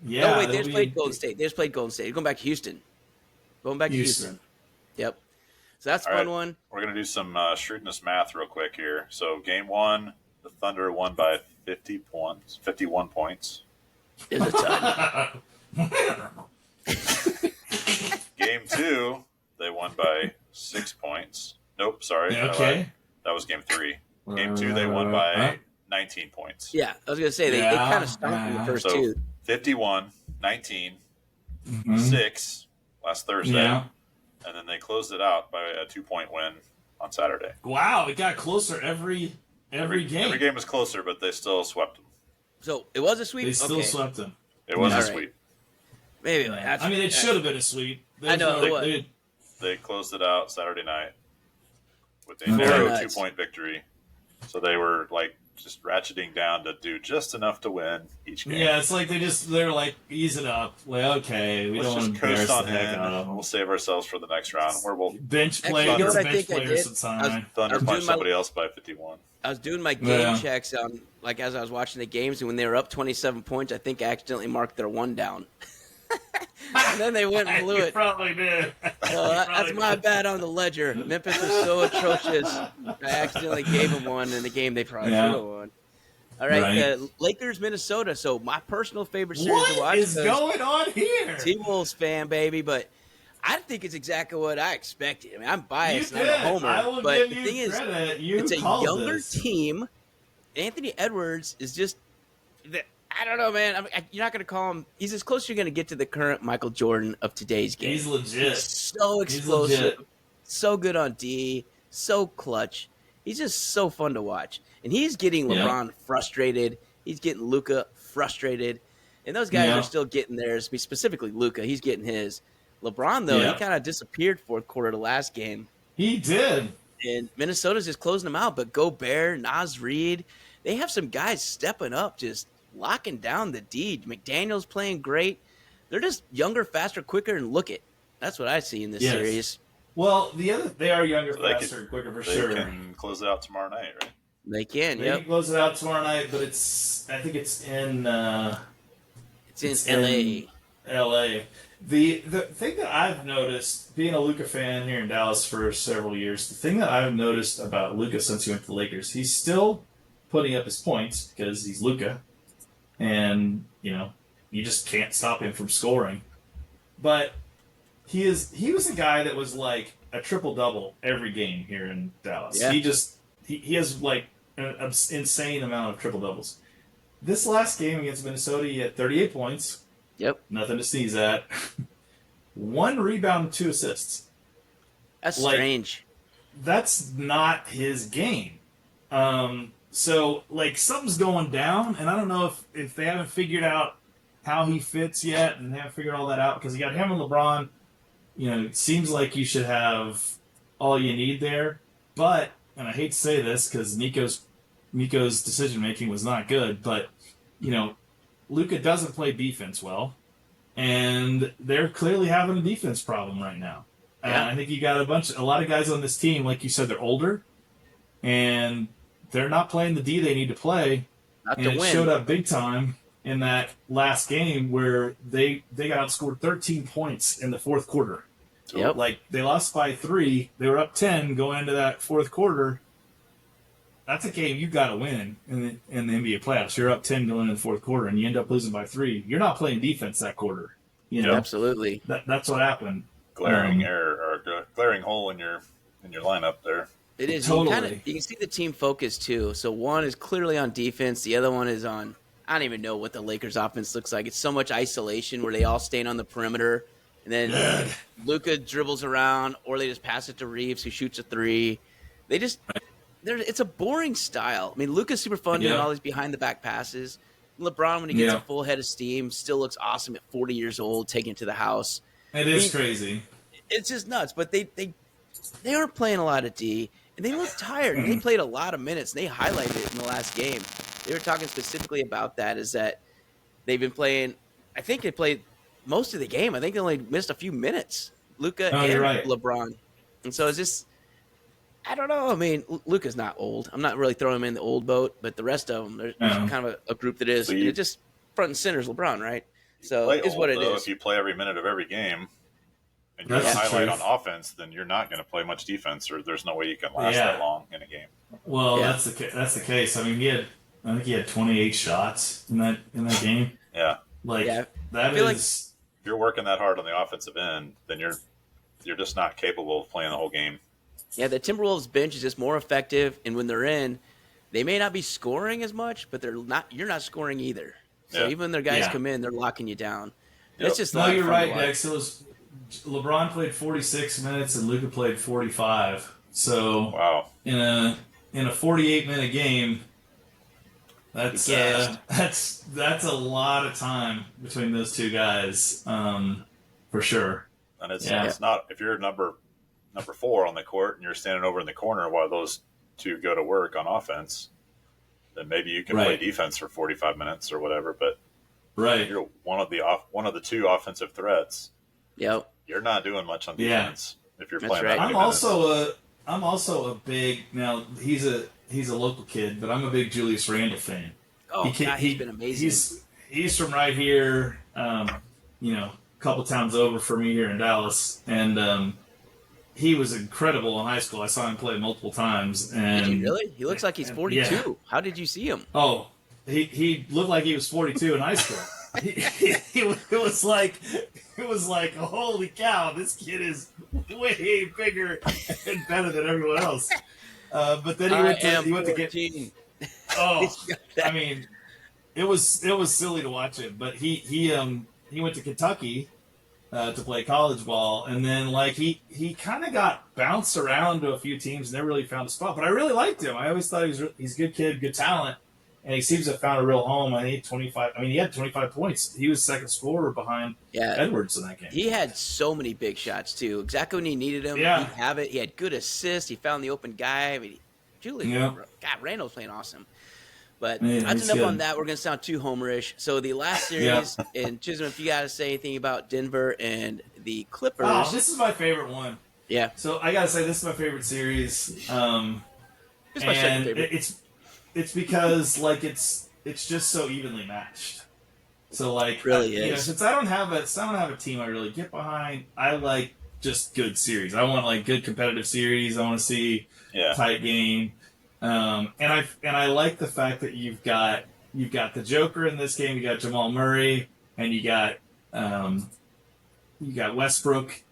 Yeah. No, wait, they just played Golden State. They're going back to Houston. Going back to Houston. Yep. So that's a fun one. We're going to do some shrewdness math real quick here. So game 1, the Thunder won by 51 points. Is a ton. Game 2, they won by 6 points. Nope, sorry. Okay. That was game 3. Game 2, they won by 19 points. Yeah, I was going to say, they kind of stunk in the first two. 51, 19, 6 last Thursday. Yeah. And then they closed it out by a 2-point win on Saturday. Wow, it got closer every game. Every game was closer, but they still swept them. So it was a sweep? They still swept them. It was a sweep. Maybe. It should have been a sweep. I know it was. They closed it out Saturday night with a narrow 2-point victory. So they were just ratcheting down to do just enough to win each game. Yeah, it's like they're like, ease it up. Okay, we Let's don't just coast on in. Them. We'll save ourselves for the next round. Where we'll bench players. Thunder punch somebody else by 51. I was doing my game checks on as I was watching the games, and when they were up 27 points, I think I accidentally marked their one down. And then they went and blew it. Probably did. That's my bad on the ledger. Memphis was so atrocious. I accidentally gave them one in the game they probably should have won. All right, Lakers, Minnesota. So my personal favorite series to watch. What is going on here? T-Wolves fan, baby, but I think it's exactly what I expected. I mean, I'm biased and I'm a homer, but the thing is, it's a younger team. Anthony Edwards is just I don't know, man. You're not going to call him. He's as close as you're going to get to the current Michael Jordan of today's game. He's legit. He's so explosive, so good on D, so clutch. He's just so fun to watch. And he's getting LeBron frustrated. He's getting Luka frustrated. And those guys are still getting theirs. Specifically Luka, he's getting his. LeBron, though, he kind of disappeared fourth quarter of the last game. He did. And Minnesota's just closing them out. But Gobert, Naz Reid, they have some guys stepping up, just locking down the D. McDaniel's playing great. They're just younger, faster, quicker, and look it. That's what I see in this series. Well, they are younger, faster, quicker for sure. They can close it out tomorrow night, right? They can, They can close it out tomorrow night, but I think it's in L.A. L.A. The thing that I've noticed, being a Luka fan here in Dallas for several years, the thing that I've noticed about Luka since he went to the Lakers, he's still putting up his points because he's Luka, and you just can't stop him from scoring. But he was a guy that was like a triple-double every game here in Dallas. Yeah. He has like an insane amount of triple-doubles. This last game against Minnesota, he had 38 points. Yep. Nothing to sneeze at. 1 rebound and 2 assists. That's strange. That's not his game. So, something's going down, and I don't know if they haven't figured out how he fits yet, and they haven't figured all that out, because you got him and LeBron. It seems like you should have all you need there. But, and I hate to say this, because Nico's decision-making was not good, but, Luka doesn't play defense well, and they're clearly having a defense problem right now. And I think you got a lot of guys on this team, like you said, they're older, and they're not playing the D they need to play. Not and to it win. showed up big time in that last game where they got outscored 13 points in the fourth quarter. Yep. They lost by 3. They were up 10 going into that fourth quarter. that's a game you got to win in the NBA playoffs. You're up 10 going in the fourth quarter, and you end up losing by 3. You're not playing defense that quarter. You know, absolutely. That's what happened. Glaring error or glaring hole in your lineup there. It is. Totally. You can see the team focus too. So one is clearly on defense. The other one is on, I don't even know what the Lakers offense looks like. It's so much isolation where they all stand on the perimeter. And then Luka dribbles around, or they just pass it to Reeves, who shoots a 3. It's a boring style. I mean, Luka's super fun doing all these behind-the-back passes. LeBron, when he gets a full head of steam, still looks awesome at 40 years old, taking it to the house. It is crazy. It's just nuts. But they aren't playing a lot of D, and they look tired. And they played a lot of minutes, and they highlighted it in the last game. They were talking specifically about that, is that they've been playing – I think they played – most of the game. I think they only missed a few minutes. Luka and LeBron. And so it's just, I don't know. I mean, Luka's not old. I'm not really throwing him in the old boat, but the rest of them, there's kind of a group that is. So it just front and center is LeBron, right? So it's what it is. If you play every minute of every game and you're a highlight on offense, then you're not going to play much defense, or there's no way you can last that long in a game. Well, that's the case. I mean, I think he had 28 shots in that game. Yeah. That is. If you're working that hard on the offensive end, then you're just not capable of playing the whole game. Yeah, the Timberwolves bench is just more effective, and when they're in, they may not be scoring as much, but you're not scoring either. So even when their guys come in, they're locking you down. It's just you're right, Dex. It was LeBron played 46 minutes and Luka played 45. So in a 48-minute game, that's a lot of time between those two guys, for sure. And it's not, if you're number 4 on the court and you're standing over in the corner while those two go to work on offense, then maybe you can play defense for 45 minutes or whatever. But you're one of the two offensive threats. Yep. You're not doing much on defense if you're playing. I'm also a big, now he's a local kid, but I'm a big Julius Randle fan. Oh, he's been amazing. He's from right here, a couple towns over from me here in Dallas, and he was incredible in high school. I saw him play multiple times. And did you really? He looks like he's 42. Yeah. How did you see him? Oh, he looked like he was 42 in high school. It was like, holy cow, this kid is way bigger and better than everyone else. But then he went to get. Oh, I mean, it was silly to watch him, but he went to Kentucky to play college ball, and then he kind of got bounced around to a few teams, never really found a spot. But I really liked him. I always thought he's a good kid, good talent, and he seems to have found a real home. I think he had 25 points. He was second scorer behind Edwards in that game. He had so many big shots too. Exactly when he needed him, he'd have it. He had good assists. He found the open guy. I mean, Randall's playing awesome. But that's enough on that. We're going to sound too homerish. So the last series, and Chisholm, if you got to say anything about Denver and the Clippers. Oh, this is my favorite one. Yeah. So I got to say, this is my favorite series. It's my second favorite. It's because it's just so evenly matched. So it really is. Since I don't have a team I really get behind, I like just good series. I want good competitive series. I want to see tight game. And I like the fact that you've got the Joker in this game. You got Jamal Murray, and you got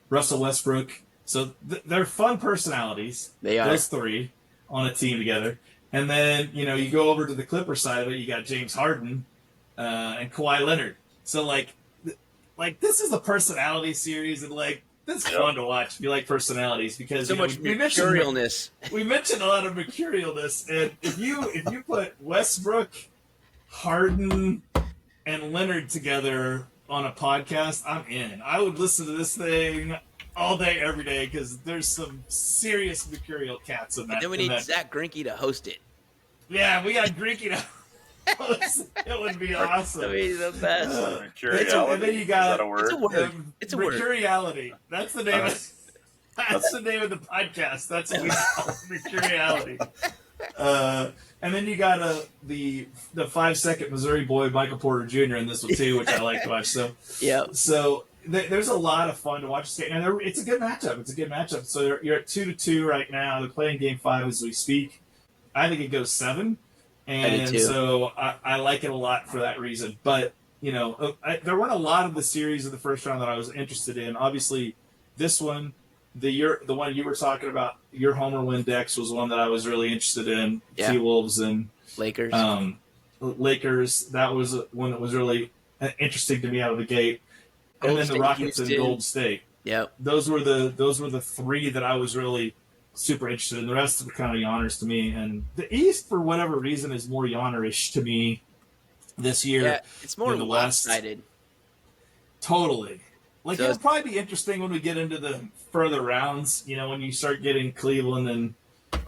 Russell Westbrook. So they're fun personalities. They are. Those three on a team together. And then you go over to the Clipper side of it. You got James Harden and Kawhi Leonard. So this is a personality series, and that's fun to watch if you like personalities, because so much mercurialness. We mentioned a lot of mercurialness, and if you put Westbrook, Harden, and Leonard together on a podcast, I'm in. I would listen to this thing all day, every day, because there's some serious mercurial cats in that. And then we need Zach Greinke to host it. Yeah, we got Greinke to host. It would be awesome. That would be the best. Mercuriality. And then you got it's a word. It's a word. Mercuriality. That's the name. That's the name of the podcast. That's what we call it, Mercuriality. And then you got the 5-second Missouri boy Michael Porter Jr. in this one too, which I like to watch. So there's a lot of fun to watch this game, and it's a good matchup. So you're at 2-2 right now. They're playing Game 5 as we speak. I think it goes 7. And so I like it a lot for that reason. But, there weren't a lot of the series of the first round that I was interested in. Obviously, this one, the one you were talking about, your homer win Dex was one that I was really interested in. Yeah. T-Wolves and Lakers. Lakers, that was one that was really interesting to me out of the gate. And then the Rockets and Golden State. Yep. Those were the 3 that I was really super interested in. The rest were kind of yawners to me. And the East, for whatever reason, is more yawnerish to me this year. Yeah, it's more lopsided. Totally. Like, it'll probably be interesting when we get into the further rounds, when you start getting Cleveland and,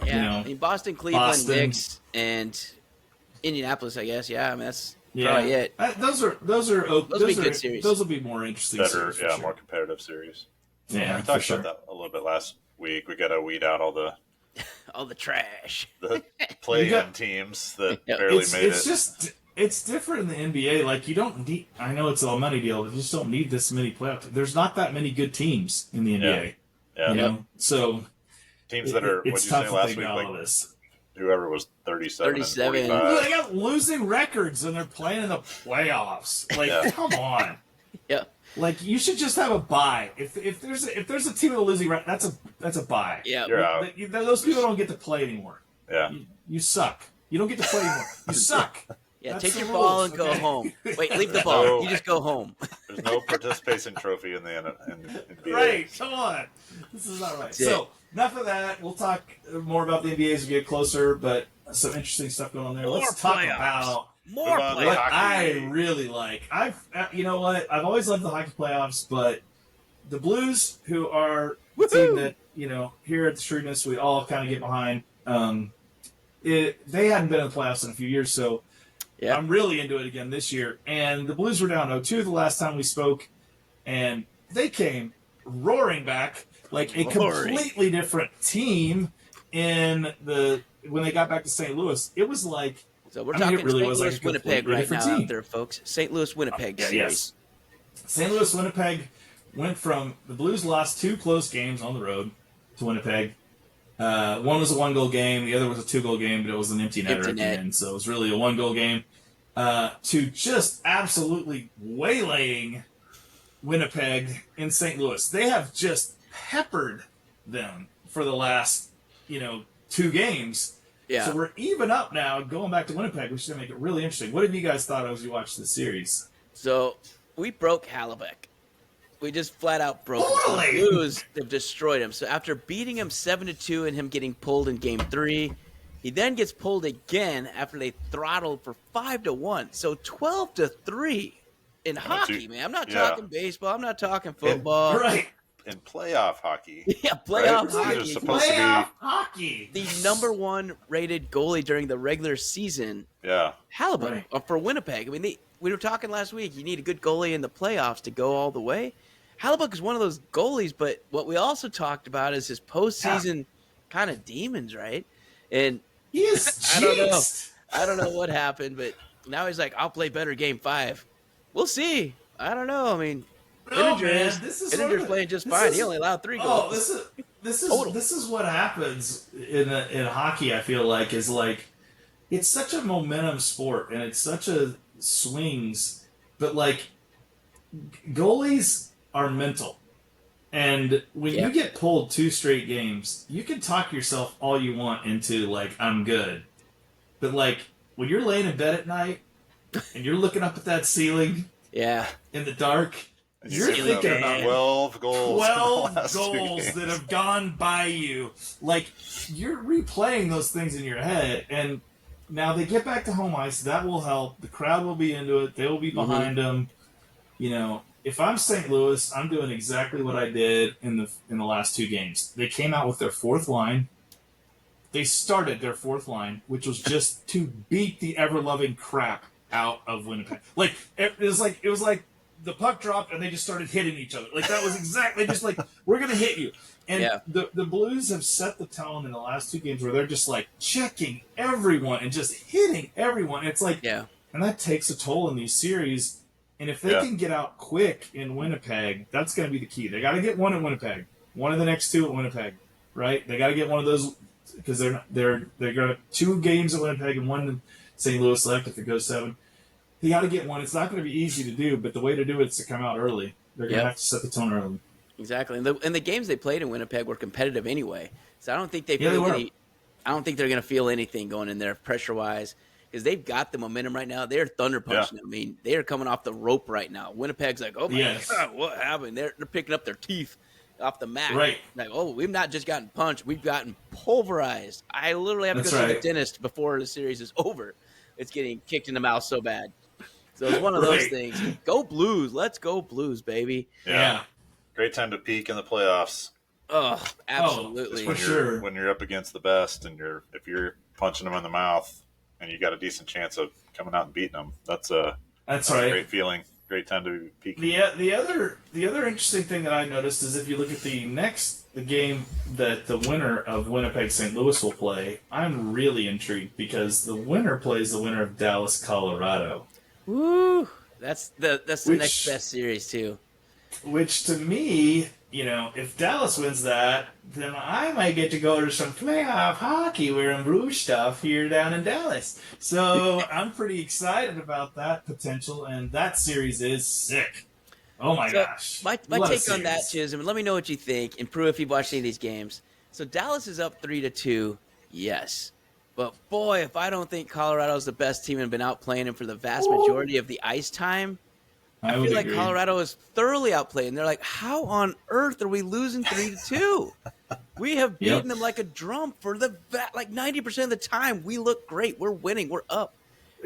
I mean, Boston, Cleveland, Knicks, and Indianapolis, I guess. Yeah, I mean, that's probably it. Those will be good series. Those will be more interesting series. Better, more competitive series. Yeah, we talked about that a little bit last week. We got to weed out all the trash. The play-in teams that barely made it. It's different in the NBA. Like, you don't need. I know it's a money deal, but you just don't need this many playoffs. There's not that many good teams in the NBA. Yeah. So teams that are. What did you say last week? Like whoever was 37. And 45. They got losing records and they're playing in the playoffs. Like, come on. Yeah. Like, you should just have a bye. If there's a team with a losing record, that's a bye. Yeah. You're out. Those people don't get to play anymore. Yeah. You suck. You don't get to play anymore. You suck. Yeah, that's take your ball and go home. Wait, leave the ball. You just go home. There's no participation trophy in the NBA. Right, come on. This is not right. So, enough of that. We'll talk more about the NBA as we get closer, but some interesting stuff going on there. Let's talk about more playoffs. What I really like. You know what? I've always loved the hockey playoffs, but the Blues, who are the team that, here at the Shrewdness, we all kind of get behind, they hadn't been in the playoffs in a few years, so I'm really into it again this year. And the Blues were down 0-2 the last time we spoke, and they came roaring back like a completely different team when they got back to St. Louis. It was like... So we're talking St. Louis, Winnipeg right now out there, folks. St. Louis, Winnipeg series. Yes. St. Louis, Winnipeg went from... The Blues lost 2 close games on the road to Winnipeg. One was a 1-goal game. The other was a 2-goal game, but it was an empty netter at the end. So it was really a 1-goal game. To just absolutely waylaying Winnipeg in St. Louis. They have just peppered them for the last, 2 games. Yeah. So we're even up now, going back to Winnipeg, which is going to make it really interesting. What have you guys thought as you watched this series? So we broke Hallebeck. We just flat out broke him. Totally. The Blues have destroyed him. So after beating him 7-2 and him getting pulled in Game 3, he then gets pulled again after they throttled for 5-1. So 12-3 in hockey, man. I'm not talking baseball. I'm not talking football. Right. In playoff hockey. Yeah, playoff hockey. Hockey. The number 1 rated goalie during the regular season. Yeah. Hallebeck for Winnipeg. I mean, we were talking last week. You need a good goalie in the playoffs to go all the way. Hallebeck is one of those goalies, but what we also talked about is his postseason kind of demons, right? And he is I don't know what happened, but now he's like, I'll play better Game 5. We'll see. I don't know. I mean, Ittinger's playing just fine. He only allowed 3 goals. This is what happens in hockey. I feel like is like it's such a momentum sport and it's such a swings, but like goalies are mental, and when you get pulled 2 straight games, you can talk yourself all you want into like I'm good, but like when you're laying in bed at night and you're looking up at that ceiling, in the dark. You're thinking about 12 goals. 12 goals that have gone by you. Like, you're replaying those things in your head. And now they get back to home ice. That will help. The crowd will be into it. They will be behind them. If I'm St. Louis, I'm doing exactly what I did in the last 2 games. They came out with their 4th line. They started their 4th line, which was just to beat the ever-loving crap out of Winnipeg. Like, it was like the puck dropped and they just started hitting each other. Like, that was exactly just like, we're going to hit you. And the Blues have set the tone in the last 2 games where they're just like checking everyone and just hitting everyone. It's like, and that takes a toll in these series. And if they can get out quick in Winnipeg, that's going to be the key. They got to get one in Winnipeg, one of the next 2 at Winnipeg, right? They got to get one of those because they're going 2 games at Winnipeg and 1 in St. Louis left if it goes 7. You got to get one. It's not going to be easy to do, but the way to do it is to come out early. They're going to have to set the tone early. Exactly, and the games they played in Winnipeg were competitive anyway. So I don't think I don't think they're going to feel anything going in there pressure wise because they've got the momentum right now. They're thunder punching. Yeah. I mean, they are coming off the rope right now. Winnipeg's like, oh my God, what happened? They're picking up their teeth off the mat. Right. Like, oh, we've not just gotten punched, we've gotten pulverized. I literally have to go to the dentist before the series is over. It's getting kicked in the mouth so bad. So it's one of those things. Go Blues. Let's go Blues, baby. Yeah. Great time to peak in the playoffs. Oh, absolutely. When you're up against the best and if you're punching them in the mouth and you got a decent chance of coming out and beating them, that's a great feeling. Great time to be peaking. The other interesting thing that I noticed is if you look at the game that the winner of Winnipeg St. Louis will play, I'm really intrigued because the winner plays the winner of Dallas Colorado. Woo! That's the next best series too. Which to me, if Dallas wins that, then I might get to go to some playoff hockey wearing Bruce stuff here down in Dallas. So I'm pretty excited about that potential, and that series is sick. Oh my gosh. My take on that, Chisholm, let me know what you think, and prove if you've watched any of these games. So Dallas is up 3-2, yes. But boy, if I don't think Colorado's the best team and been outplaying them for the vast majority of the ice time, I feel like Colorado is thoroughly outplayed. And they're like, how on earth are we losing 3-2? We have beaten them like a drum for like 90% of the time. We look great. We're winning. We're up.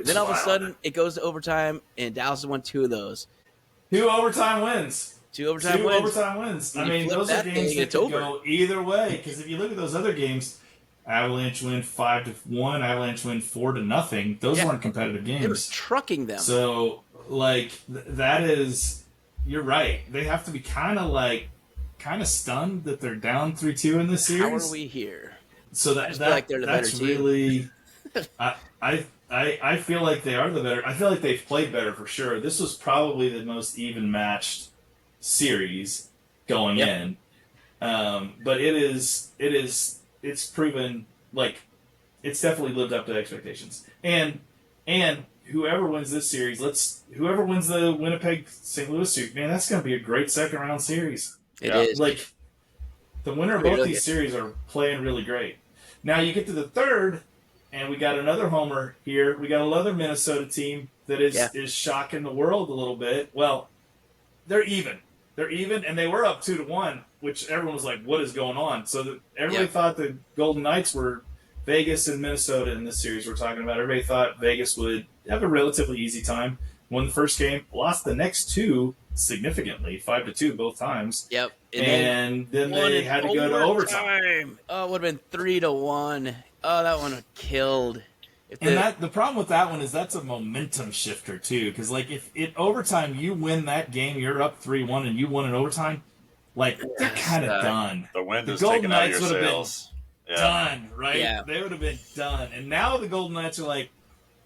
Then all of a sudden, it goes to overtime, and Dallas has won 2 of those. 2 overtime wins. 2 overtime wins. I mean, those are games that could go either way. Because if you look at those other games, Avalanche win 5-1, Avalanche win 4-0. Those weren't competitive games. They were trucking them. So, that is, you're right. They have to be kind of stunned that they're down 3-2 in this series. How are we here? So like they're the that's better team. Really, I feel like they are the better. I feel like they've played better for sure. This was probably the most even matched series going in. But it's proven it's definitely lived up to expectations. And whoever wins this series, whoever wins the Winnipeg St. Louis series, man, that's going to be a great second round series. It is. The winner of both these series are playing really great. Now you get to the third, and we got another homer here. We got another Minnesota team that is shocking the world a little bit. Well, they're even. They're even, and they were up 2-1, which everyone was like, what is going on? So everybody thought the Golden Knights were Vegas and Minnesota in this series we're talking about. Everybody thought Vegas would have a relatively easy time. Won the first game, lost the next 2 significantly, 5-2 both times. Yep. And then they had to go to overtime. Oh, it would have been 3-1. Oh, that one would killed. The problem with that one is that's a momentum shifter too, because if in overtime you win that game, you're up 3-1 and you won in overtime, they're kind of done. The wind is taken out of your sails. Done, right? Yeah. They would have been done, and now the Golden Knights are like,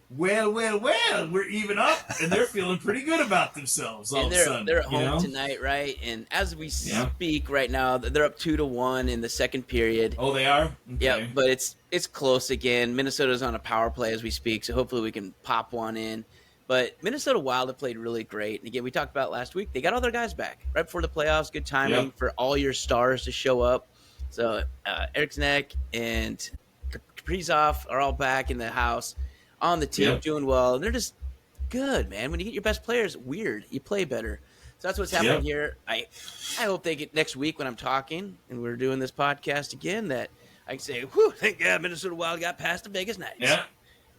well, we're even up, and they're feeling pretty good about themselves. All of a sudden, they're at home tonight, right? And as we speak right now, they're up 2-1 in the second period. Oh, they are. Okay. Yeah, but it's close again. Minnesota's on a power play as we speak, so hopefully we can pop one in. But Minnesota Wild have played really great. And again, we talked about last week. They got all their guys back right before the playoffs. Good timing for all your stars to show up. So Eriksson and Kaprizov are all back in the house on the team, doing well. And they're just good, man. When you get your best players, weird. You play better. So that's what's happening here. I hope they get next week when I'm talking and we're doing this podcast again that I can say, whew, thank God Minnesota Wild got past the Vegas Knights. Yeah.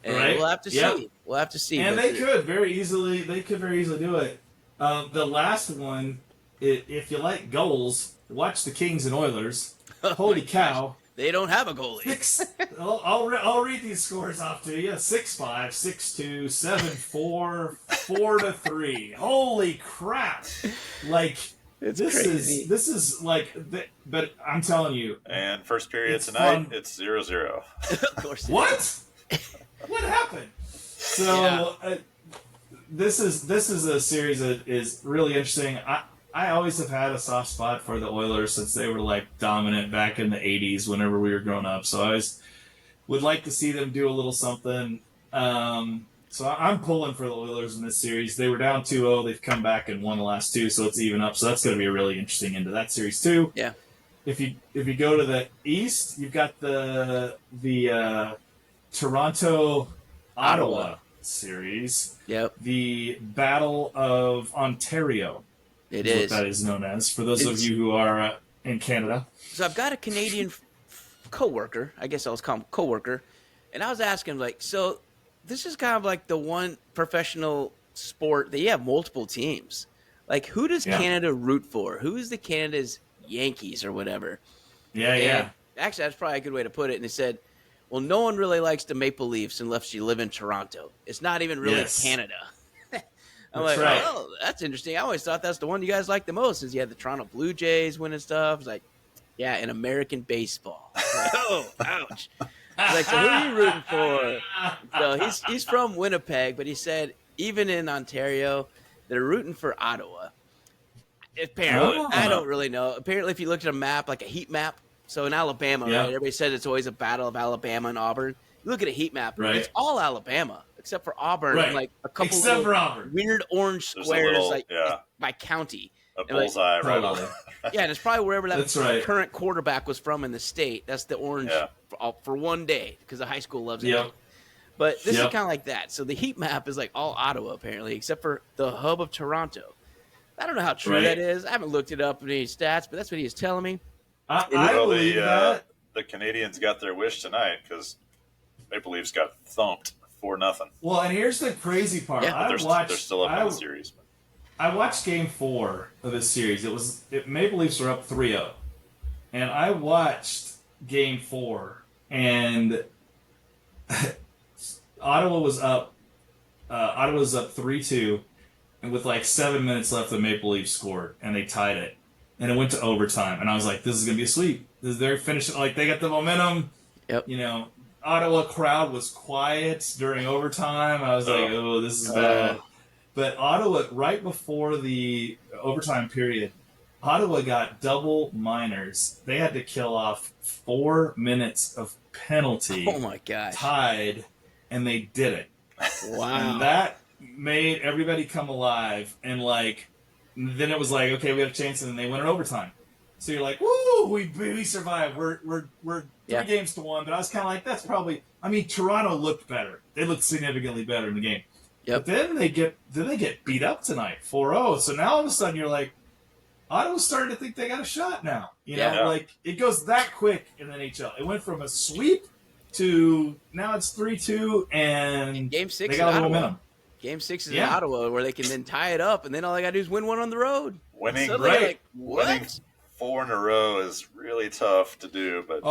And we'll have to see. We'll have to see. And they could very easily do it. The last one, if you like goals, watch the Kings and Oilers. Holy cow. They don't have a goalie. I'll read these scores off to you. 6-5, 6-2, 7-4, 4-3. Holy crap. It's crazy. This is but I'm telling you. And first period tonight, it's 0-0. Of course. What? What happened? So this is a series that is really interesting. I always have had a soft spot for the Oilers since they were like dominant back in the '80s whenever we were growing up. So I always would like to see them do a little something. So I'm pulling for the Oilers in this series. They were down 2-0. They've come back and won the last two, so it's even up. So that's going to be a really interesting end to that series too. Yeah. If you go to the East, you've got the Toronto Ottawa series. Yep. The Battle of Ontario. It is is. what that is known as for those of you who are in Canada. So I've got a Canadian coworker. I guess I'll call him coworker, and I was asking him, like, so this is kind of like the one professional sport that you have multiple teams. Like, who does Canada root for? Who is the Canada's Yankees or whatever? Yeah. Actually, that's probably a good way to put it. And he said, well, no one really likes the Maple Leafs unless you live in Toronto. It's not even really Canada. I'm like, right. oh, that's interesting. I always thought that's the one you guys like the most, since you had the Toronto Blue Jays winning stuff. It's like, yeah, in American baseball. Like, oh, ouch. Like, so who are you rooting for? So he's from Winnipeg, but he said even in Ontario, they're rooting for Ottawa. Apparently, I don't really know. Apparently, if you looked at a map, like a heat map, so in Alabama, right, everybody said it's always a battle of Alabama and Auburn. You look at a heat map, it's all Alabama except for Auburn, and like a couple weird orange squares, by county. A bullseye right on. Yeah, and it's probably wherever that current quarterback was from in the state. That's the orange for one day because the high school loves it. Yep. But this is kind of like that. So the heat map is like all Ottawa, apparently, except for the hub of Toronto. I don't know how true that is. I haven't looked it up in any stats, but that's what he was telling me. I believe that. The Canadians got their wish tonight because Maple Leafs got thumped 4-0. Well, and here's the crazy part. Yeah, they're still up in the series. I watched Game 4 of this series. Maple Leafs were up 3-0. And I watched Game 4, and Ottawa was up 3-2, and with like 7 minutes left, the Maple Leafs scored, and they tied it. And it went to overtime, and I was like, this is going to be a sweep. They're finishing, like, they got the momentum. Yep. You know, Ottawa crowd was quiet during overtime. I was like, oh, this is bad. But Ottawa, right before the overtime period, Ottawa got double minors. They had to kill off 4 minutes of penalty. Oh, my gosh. Tied, and they did it. Wow. And that made everybody come alive. And, like, then it was like, okay, we have a chance, and then they went in overtime. So you're like, woo, we survived. We're 3 games to 1. But I was kind of like, that's probably. I mean, Toronto looked better. They looked significantly better in the game. Yep. But then they get beat up tonight, 4-0. So now all of a sudden you're like, Ottawa's starting to think they got a shot now. You know, like it goes that quick in the NHL. It went from a sweep to now it's 3-2, and Game 6 they got a little momentum. Game 6 is in Ottawa, where they can then tie it up, and then all they got to do is win one on the road. Winning, winning 4 in a row is really tough to do, but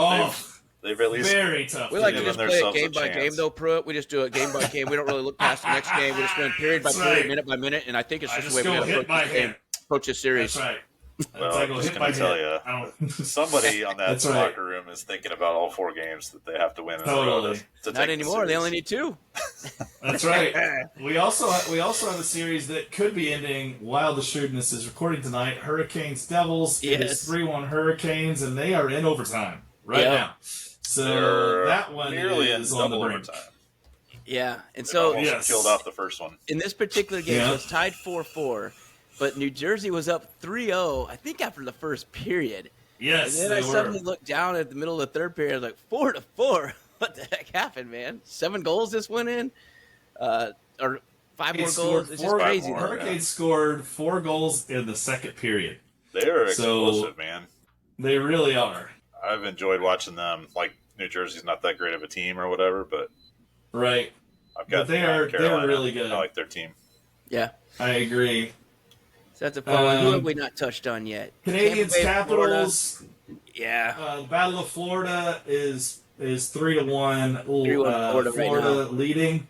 they've at least very tough. We like to just play it game by game, though, Pruitt. We just do it game by game. We don't really look past the next game. We just win period by period, minute by minute, and I think it's just the way we approach this series. That's right. Well, I'm just going to tell you, somebody on that locker room is thinking about all 4 games that they have to win. Totally. Not anymore. They only need 2. That's right. We also have a series that could be ending while the Shrewdness is recording tonight. Hurricanes Devils. It is 3-1 Hurricanes, and they are in overtime now. So that one is on the brink. Overtime. Yeah, and so killed off the first one. In this particular game, it was tied 4-4. But New Jersey was up 3-0, I think, after the first period. Yes, and then I suddenly looked down at the middle of the third period. I was like, 4-4. What the heck happened, man? 7 goals this went in, or 5 more goals. It's just crazy. Hurricanes scored 4 goals in the second period. They are explosive, man. They really are. I've enjoyed watching them. Like, New Jersey's not that great of a team or whatever, but they're really good. I like their team. Yeah, I agree. So that's a fun one. Who have we not touched on yet? Canadians, Capitals. Yeah. The Battle of Florida is 3-1. Florida leading.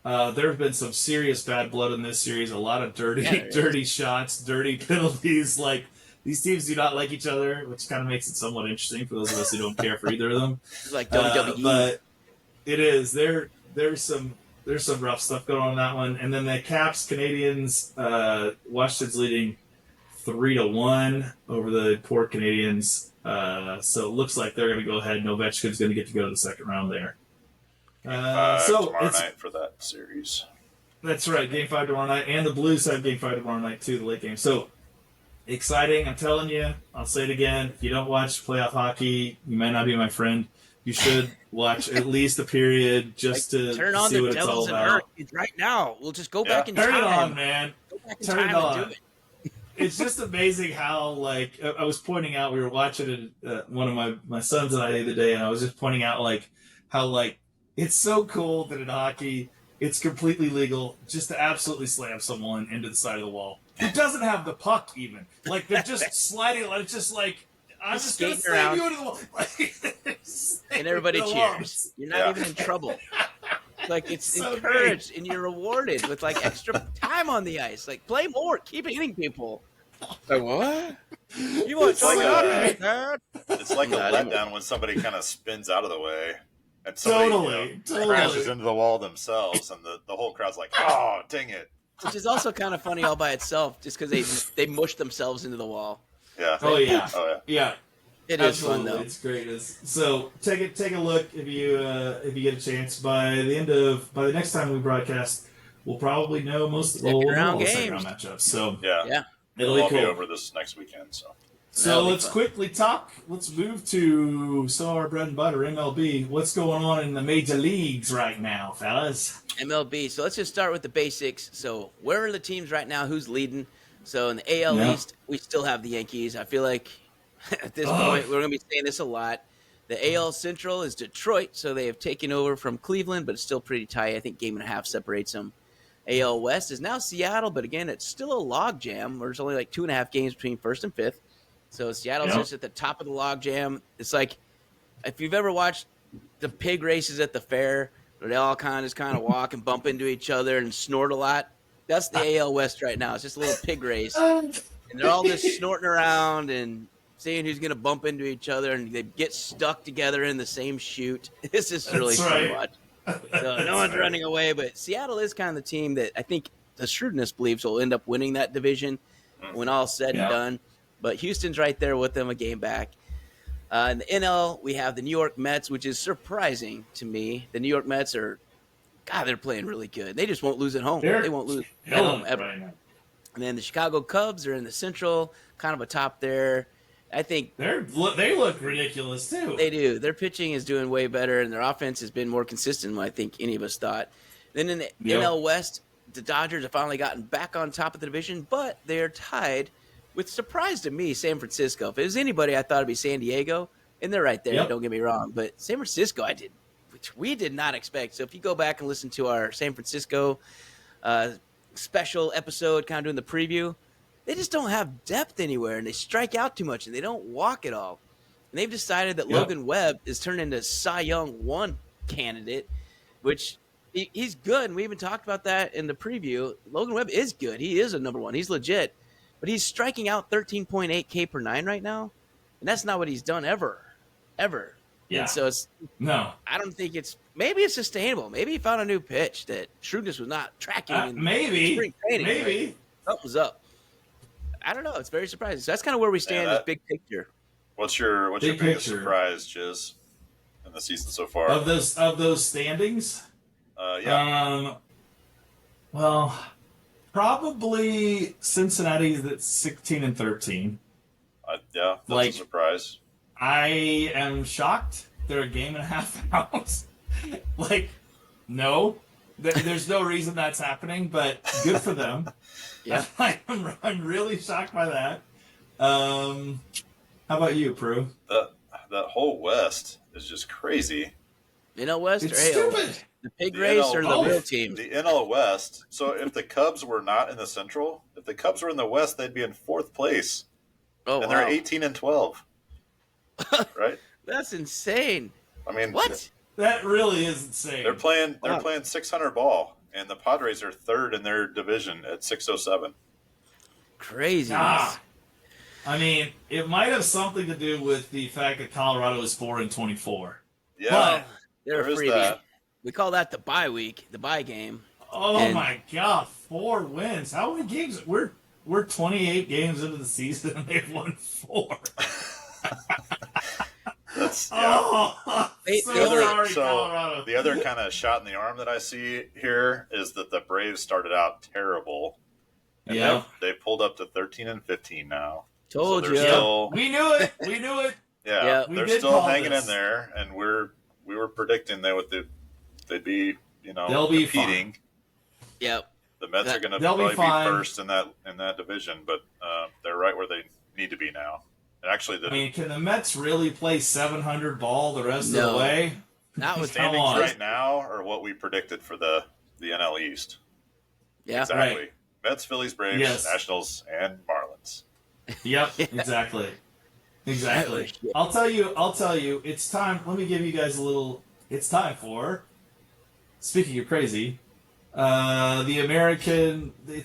There have been some serious bad blood in this series. A lot of dirty shots, dirty penalties. Like, these teams do not like each other, which kind of makes it somewhat interesting for those of us who don't care for either of them. It's like WWE. But it is. There's some rough stuff going on in that one. And then the Caps, Canadians, Washington's leading 3-1 over the poor Canadians. So it looks like they're going to go ahead, and Ovechkin's going to get to go to the second round there. So tomorrow night for that series. That's right, Game 5 tomorrow night, and the Blues have Game 5 tomorrow night too, the late game. So exciting! I'm telling you. I'll say it again. If you don't watch playoff hockey, you might not be my friend. You should watch at least a period just to turn on see the what it's all Devils and about. Hurricanes right now. We'll just go back in time. Turn it on, man. Go back in Turn time it and on. do it. It's just amazing how, like, I was pointing out, we were watching it, one of my sons and I the other day, and I was just pointing out, like, how, like, it's so cool that in hockey, it's completely legal just to absolutely slam someone into the side of the wall. Who doesn't have the puck, even. Like, they're just sliding, it's just like, I'm just going to slam you into the wall. And everybody cheers. You're not even in trouble. Like, it's so encouraged, great. And you're rewarded with, like, extra time on the ice. Like, play more. Keep hitting people. Like, what? You want to It's like a letdown when somebody kind of spins out of the way. And somebody crashes into the wall themselves, and the whole crowd's like, oh, dang it. Which is also kind of funny all by itself, just because they mushed themselves into the wall. Yeah. Oh, yeah. Yeah. It is fun, though. It's great. So take a look if you get a chance. By the next time we broadcast, we'll probably know most of the second round matchups. So yeah, it'll be over this next weekend. So let's quickly talk. Let's move to some of our bread and butter, MLB. What's going on in the major leagues right now, fellas? MLB. So let's just start with the basics. So where are the teams right now? Who's leading? So in the AL East, we still have the Yankees. I feel like at this point, we're going to be saying this a lot. The AL Central is Detroit, so they have taken over from Cleveland, but it's still pretty tight. I think game and a half separates them. AL West is now Seattle, but again, it's still a log jam. There's only like 2.5 games between first and fifth. So Seattle's just at the top of the log jam. It's like if you've ever watched the pig races at the fair, where they all kind of walk and bump into each other and snort a lot. That's the AL West right now. It's just a little pig race. And they're all just snorting around and seeing who's going to bump into each other, and they get stuck together in the same chute. This is really fun to watch. So no one's running away, but Seattle is kind of the team that I think the Shrewdness believes will end up winning that division when all's said and done. But Houston's right there with them, a game back. In the NL, we have the New York Mets, which is surprising to me. The New York Mets they're playing really good. They just won't lose at home. They won't lose at home ever. Right now. And then the Chicago Cubs are in the Central, kind of atop there. I think they look ridiculous too. They do. Their pitching is doing way better, and their offense has been more consistent than I think any of us thought. Then in the NL West, the Dodgers have finally gotten back on top of the division, but they're tied with, surprise to me, San Francisco. If it was anybody, I thought it'd be San Diego, and they're right there. Don't get me wrong, but San Francisco, which we did not expect. So if you go back and listen to our San Francisco special episode, kind of doing the preview, they just don't have depth anywhere, and they strike out too much, and they don't walk at all. And they've decided that Logan Webb is turned into Cy Young 1 candidate, which he's good, and we even talked about that in the preview. Logan Webb is good. He is a number one. He's legit. But he's striking out 13.8 K per 9 right now, and that's not what he's done ever. Yeah. And so I don't think maybe it's sustainable. Maybe he found a new pitch that Shrewdness was not tracking. Maybe. Spring training, right? Something's up. I don't know. It's very surprising. So that's kind of where we stand in this big picture. What's your biggest surprise, Jiz, in the season so far? Of those standings? Well, probably Cincinnati's at 16-13. That's a surprise. I am shocked. They're a game and a half out. No. There's no reason that's happening, but good for them. Yeah, I'm really shocked by that. How about you, Prue? That whole West is just crazy. NL West it's stupid. The pig race or the real teams? The NL West. So if the Cubs were not in the Central, if the Cubs were in the West, they'd be in 4th place. Oh, and they're 18-12. Right? That's insane. I mean, what? That really is insane. They're playing 600 ball, and the Padres are 3rd in their division at 607. Crazy. I mean, it might have something to do with the fact that Colorado is 4-24. Yeah, but they're a freebie. That. We call that the bye week, the bye game. Oh my God, 4 wins. How many games? we're 28 games into the season and they've won 4. That's Colorado. The other kind of shot in the arm that I see here is that the Braves started out terrible. And they pulled up to 13-15 now. Told you. We knew it. We knew it. Yeah, they're still hanging in there, and we were predicting they'd be they'll be competing. Fine. Yep. The Mets are going to probably be first in that division, but they're right where they need to be now. And actually, can the Mets really play 700 ball the rest of the way? Not with standings right now, or what we predicted for the NL East. Yeah, exactly. Right. Mets, Phillies, Braves, Nationals, and Marlins. Yep, exactly. I'll tell you, it's time. Let me give you guys it's time for, speaking of crazy, it's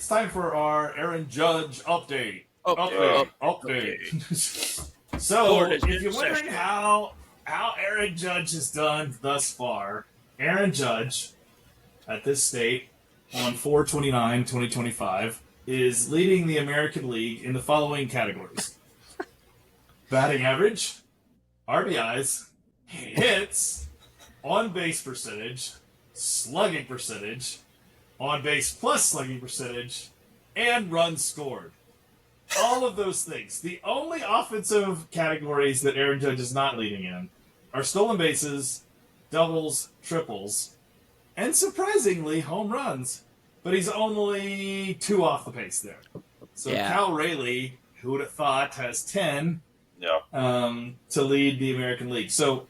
time for our Aaron Judge update. Update. So, if you're wondering how Aaron Judge has done thus far, Aaron Judge, at this state, on 4/29/2025, is leading the American League in the following categories: batting average, RBIs, hits, on-base percentage, slugging percentage, on-base plus slugging percentage, and runs scored. All of those things. The only offensive categories that Aaron Judge is not leading in are stolen bases, doubles, triples, and surprisingly, home runs. But he's only 2 off the pace there. So Cal Rayleigh, who would have thought, has 10 to lead the American League. So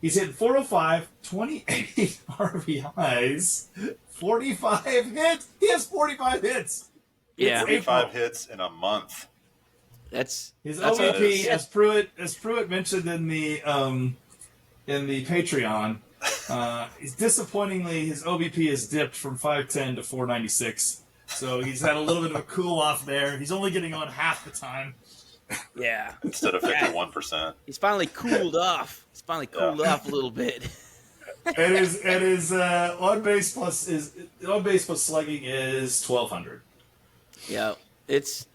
he's hitting 405, 28 RBIs, 45 hits. He has 45 hits. Yeah, 45 hits in a month. His OVP, as Pruitt mentioned in the Patreon. Disappointingly, his OBP has dipped from 510 to 496. So he's had a little bit of a cool off there. He's only getting on half the time. Yeah. Instead of 51%. He's finally cooled off. Off a little bit. And his on base plus slugging is 1200. Yeah. He's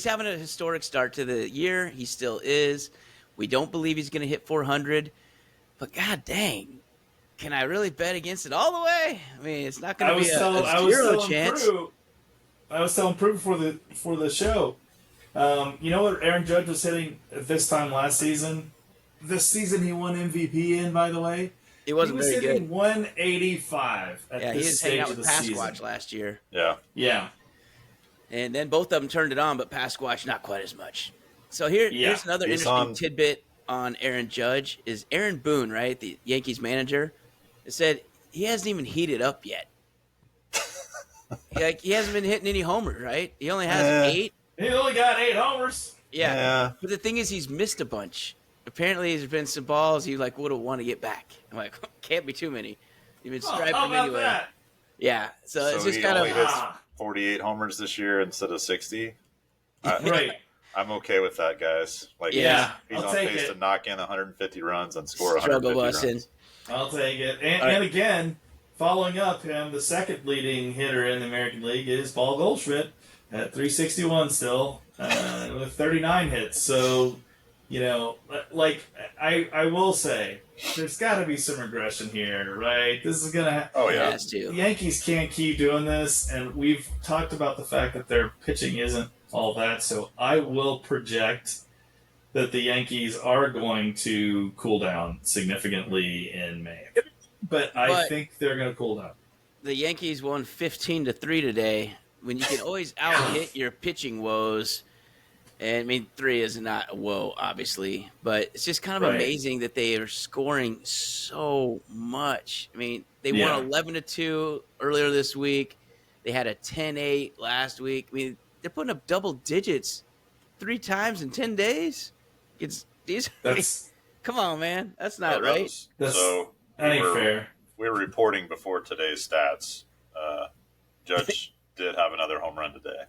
having a historic start to the year. He still is. We don't believe he's going to hit 400. But god dang, can I really bet against it all the way? I mean, it's not going to be a zero chance. I was telling Prue before the show. You know what Aaron Judge was hitting at this time last season? This season he won MVP in, by the way. He was very hitting good. 185 at this stage of the season. He was hanging out with Pasquatch last year. Yeah. And then both of them turned it on, but Pasquatch not quite as much. So here's another interesting tidbit on Aaron Judge is Aaron Boone, right, the Yankees manager, said he hasn't even heated up yet. He hasn't been hitting any homers, right? He only has 8. He only got 8 homers. Yeah. But the thing is, he's missed a bunch. Apparently, there's been some balls he would have wanted to get back. I'm like, can't be too many. You've been striping how about anyway. That? Yeah. So it's just kind of hits 48 homers this year instead of 60. Right. I'm okay with that, guys. He's on pace to knock in 150 runs and score 150 runs. I'll take it. And again, following up him, the second leading hitter in the American League is Paul Goldschmidt at 361 still with 39 hits. So, I will say, there's got to be some regression here, right? This is going to... Oh, yeah. The Yankees can't keep doing this, and we've talked about the fact that their pitching isn't all that, so I will project that the Yankees are going to cool down significantly in May. But I think they're going to cool down. The Yankees won 15-3 today. When you can always out-hit your pitching woes, and I mean 3 is not a woe, obviously, but it's just kind of amazing that they are scoring so much. I mean, they won 11-2 earlier this week. They had a 10-8 last week. I mean, they're putting up double digits 3 times in 10 days. Come on, man. That's not right. That ain't fair. We were reporting before today's stats. Judge did have another home run today.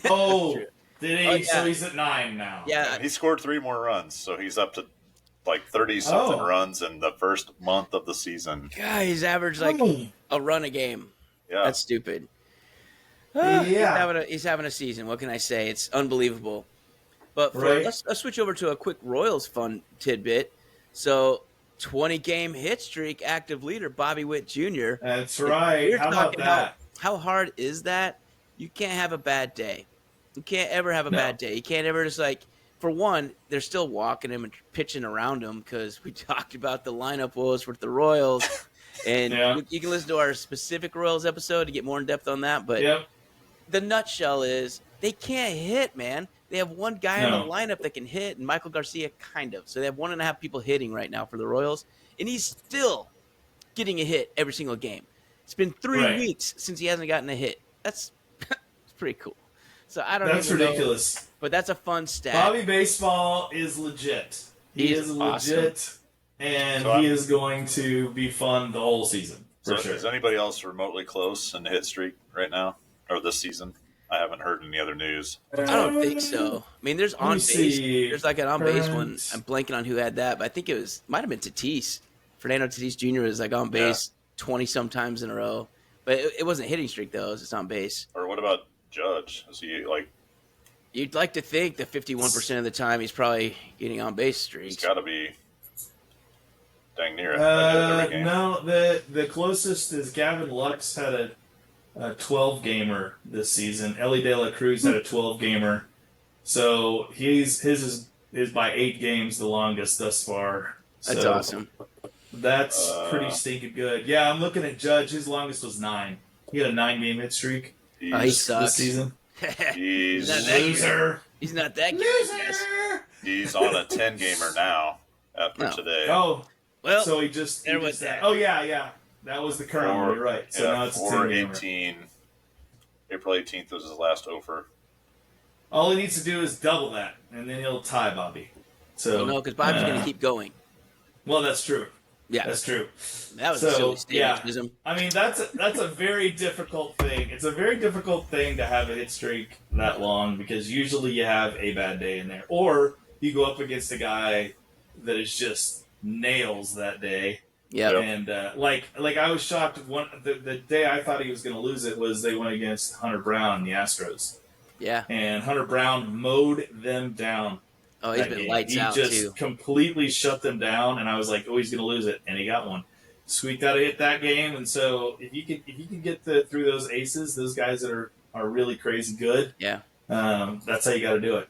Oh, did he? So he's at 9 now. Yeah. He scored 3 more runs, so he's up to 30-something runs in the first month of the season. God, he's averaged a run a game. Yeah. That's stupid. Yeah. He's having a season. What can I say? It's unbelievable. But Right. let's switch over to a quick Royals fun tidbit. So 20 game hit streak, active leader Bobby Witt Jr. That's And right. we're How about talking that? how hard is that? You can't have a bad day. You can't ever have a No. bad day. You can't ever just like, for one, they're still walking him and pitching around him because we talked about the lineup woes with the Royals. And Yeah. you can listen to our specific Royals episode to get more in depth on that. But Yep. the nutshell is they can't hit, man. They have one guy in the No. lineup that can hit, and Michael Garcia kind of. So they have 1.5 people hitting right now for the Royals, and he's still getting a hit every single game. It's been 3 weeks since he hasn't gotten a hit. That's pretty cool. So I don't know. That's ridiculous. But that's a fun stat. Bobby Baseball is legit. He is legit, and he is going to be fun the whole season. For sure. Is anybody else remotely close in the hit streak right now, or this season? I haven't heard any other news. I don't think so. I mean, there's on base. There's like an on base one. I'm blanking on who had that, but I think might have been Tatis. Fernando Tatis Jr. was like on base 20 sometimes in a row, but it wasn't hitting streak though. It was just on base. Or what about Judge? Is he like? You'd like to think that 51% of the time he's probably getting on base streaks. He's got to be dang near it. No, the closest is Gavin Lux had a 12-gamer this season. Ellie De La Cruz had a 12-gamer. So his is by 8 games the longest thus far. So that's awesome. That's pretty stinking good. Yeah, I'm looking at Judge. His longest was 9. He had a 9-game hit streak he sucks. this season. He's loser. He's not that good. Loser. He's on a 10-gamer now after today. Oh, well, so he just that. Oh yeah. That was the current one. You're right. So now it's a 4/18. April 18th was his last offer. All he needs to do is double that, and then he'll tie Bobby. So no, because Bobby's going to keep going. Well, that's true. Yeah, that's true. That was a silly statement. Yeah. I mean, that's a very difficult thing. It's a very difficult thing to have a hit streak that long because usually you have a bad day in there, or you go up against a guy that is just nails that day. Yeah, and like I was shocked. The day I thought he was going to lose it was they went against Hunter Brown and the Astros. Yeah, and Hunter Brown mowed them down. Oh, he's been lights out too. He just completely shut them down, and I was like, "Oh, he's going to lose it," and he got one. Squeaked out a hit that game, and so if you can get through those aces, those guys that are really crazy good, that's how you got to do it.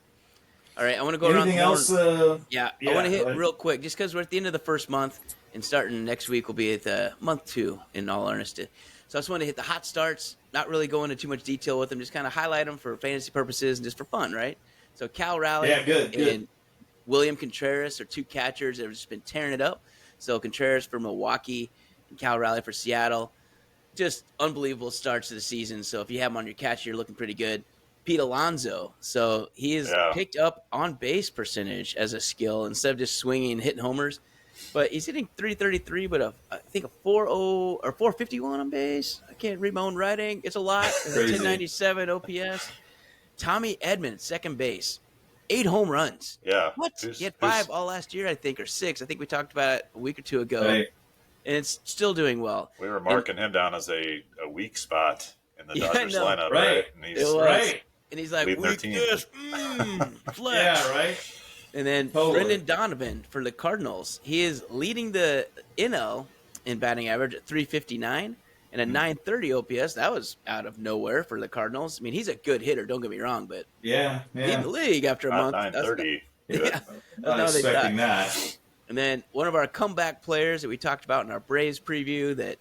All right, I want to go Anything around. Else? I want to hit real quick, just because we're at the end of the first month, and starting next week will be at the month 2. In all earnest, so I just want to hit the hot starts. Not really go into too much detail with them, just kind of highlight them for fantasy purposes and just for fun, right? So Cal Raleigh and William Contreras are 2 catchers that have just been tearing it up. So Contreras for Milwaukee and Cal Raleigh for Seattle. Just unbelievable starts to the season. So if you have him on your catcher, you're looking pretty good. Pete Alonso. So he has picked up on base percentage as a skill instead of just swinging and hitting homers. But he's hitting 333, but I think a 4.0 or 451 on base. I can't read my own writing. It's a lot. 1097 OPS. Tommy Edman, second base. 8 home runs. Yeah. What? He had 5 all last year, I think, or 6. I think we talked about it a week or 2 ago. Right. And it's still doing well. We were marking him down as a weak spot in the Dodgers lineup, right? And he's And he's like, weakness, flex. Yeah, right. And then Brendan Donovan for the Cardinals. He is leading the NL in batting average at 359 and a 930 OPS. That was out of nowhere for the Cardinals. I mean, he's a good hitter, don't get me wrong, but leading the league after a month. 930. Not expecting that. And then one of our comeback players that we talked about in our Braves preview that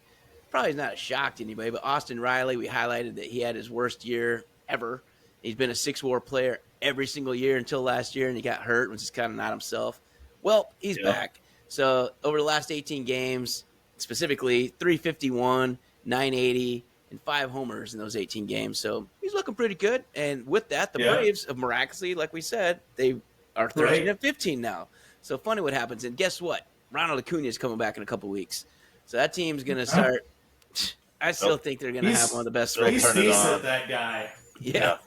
probably is not a shock to anybody, but Austin Riley, we highlighted that he had his worst year ever. He's been a 6-WAR player every single year until last year, and he got hurt, which is kind of not himself. Well, he's back. So over the last 18 games, specifically 351, 980, and 5 homers in those 18 games. So he's looking pretty good. And with that, the Braves, miraculously, like we said, they are 13 and 15 now. So funny what happens. And guess what? Ronald Acuna is coming back in a couple weeks. So that team's going to start. I still think they're going to have one of the best records. He's decent, that guy. Yeah.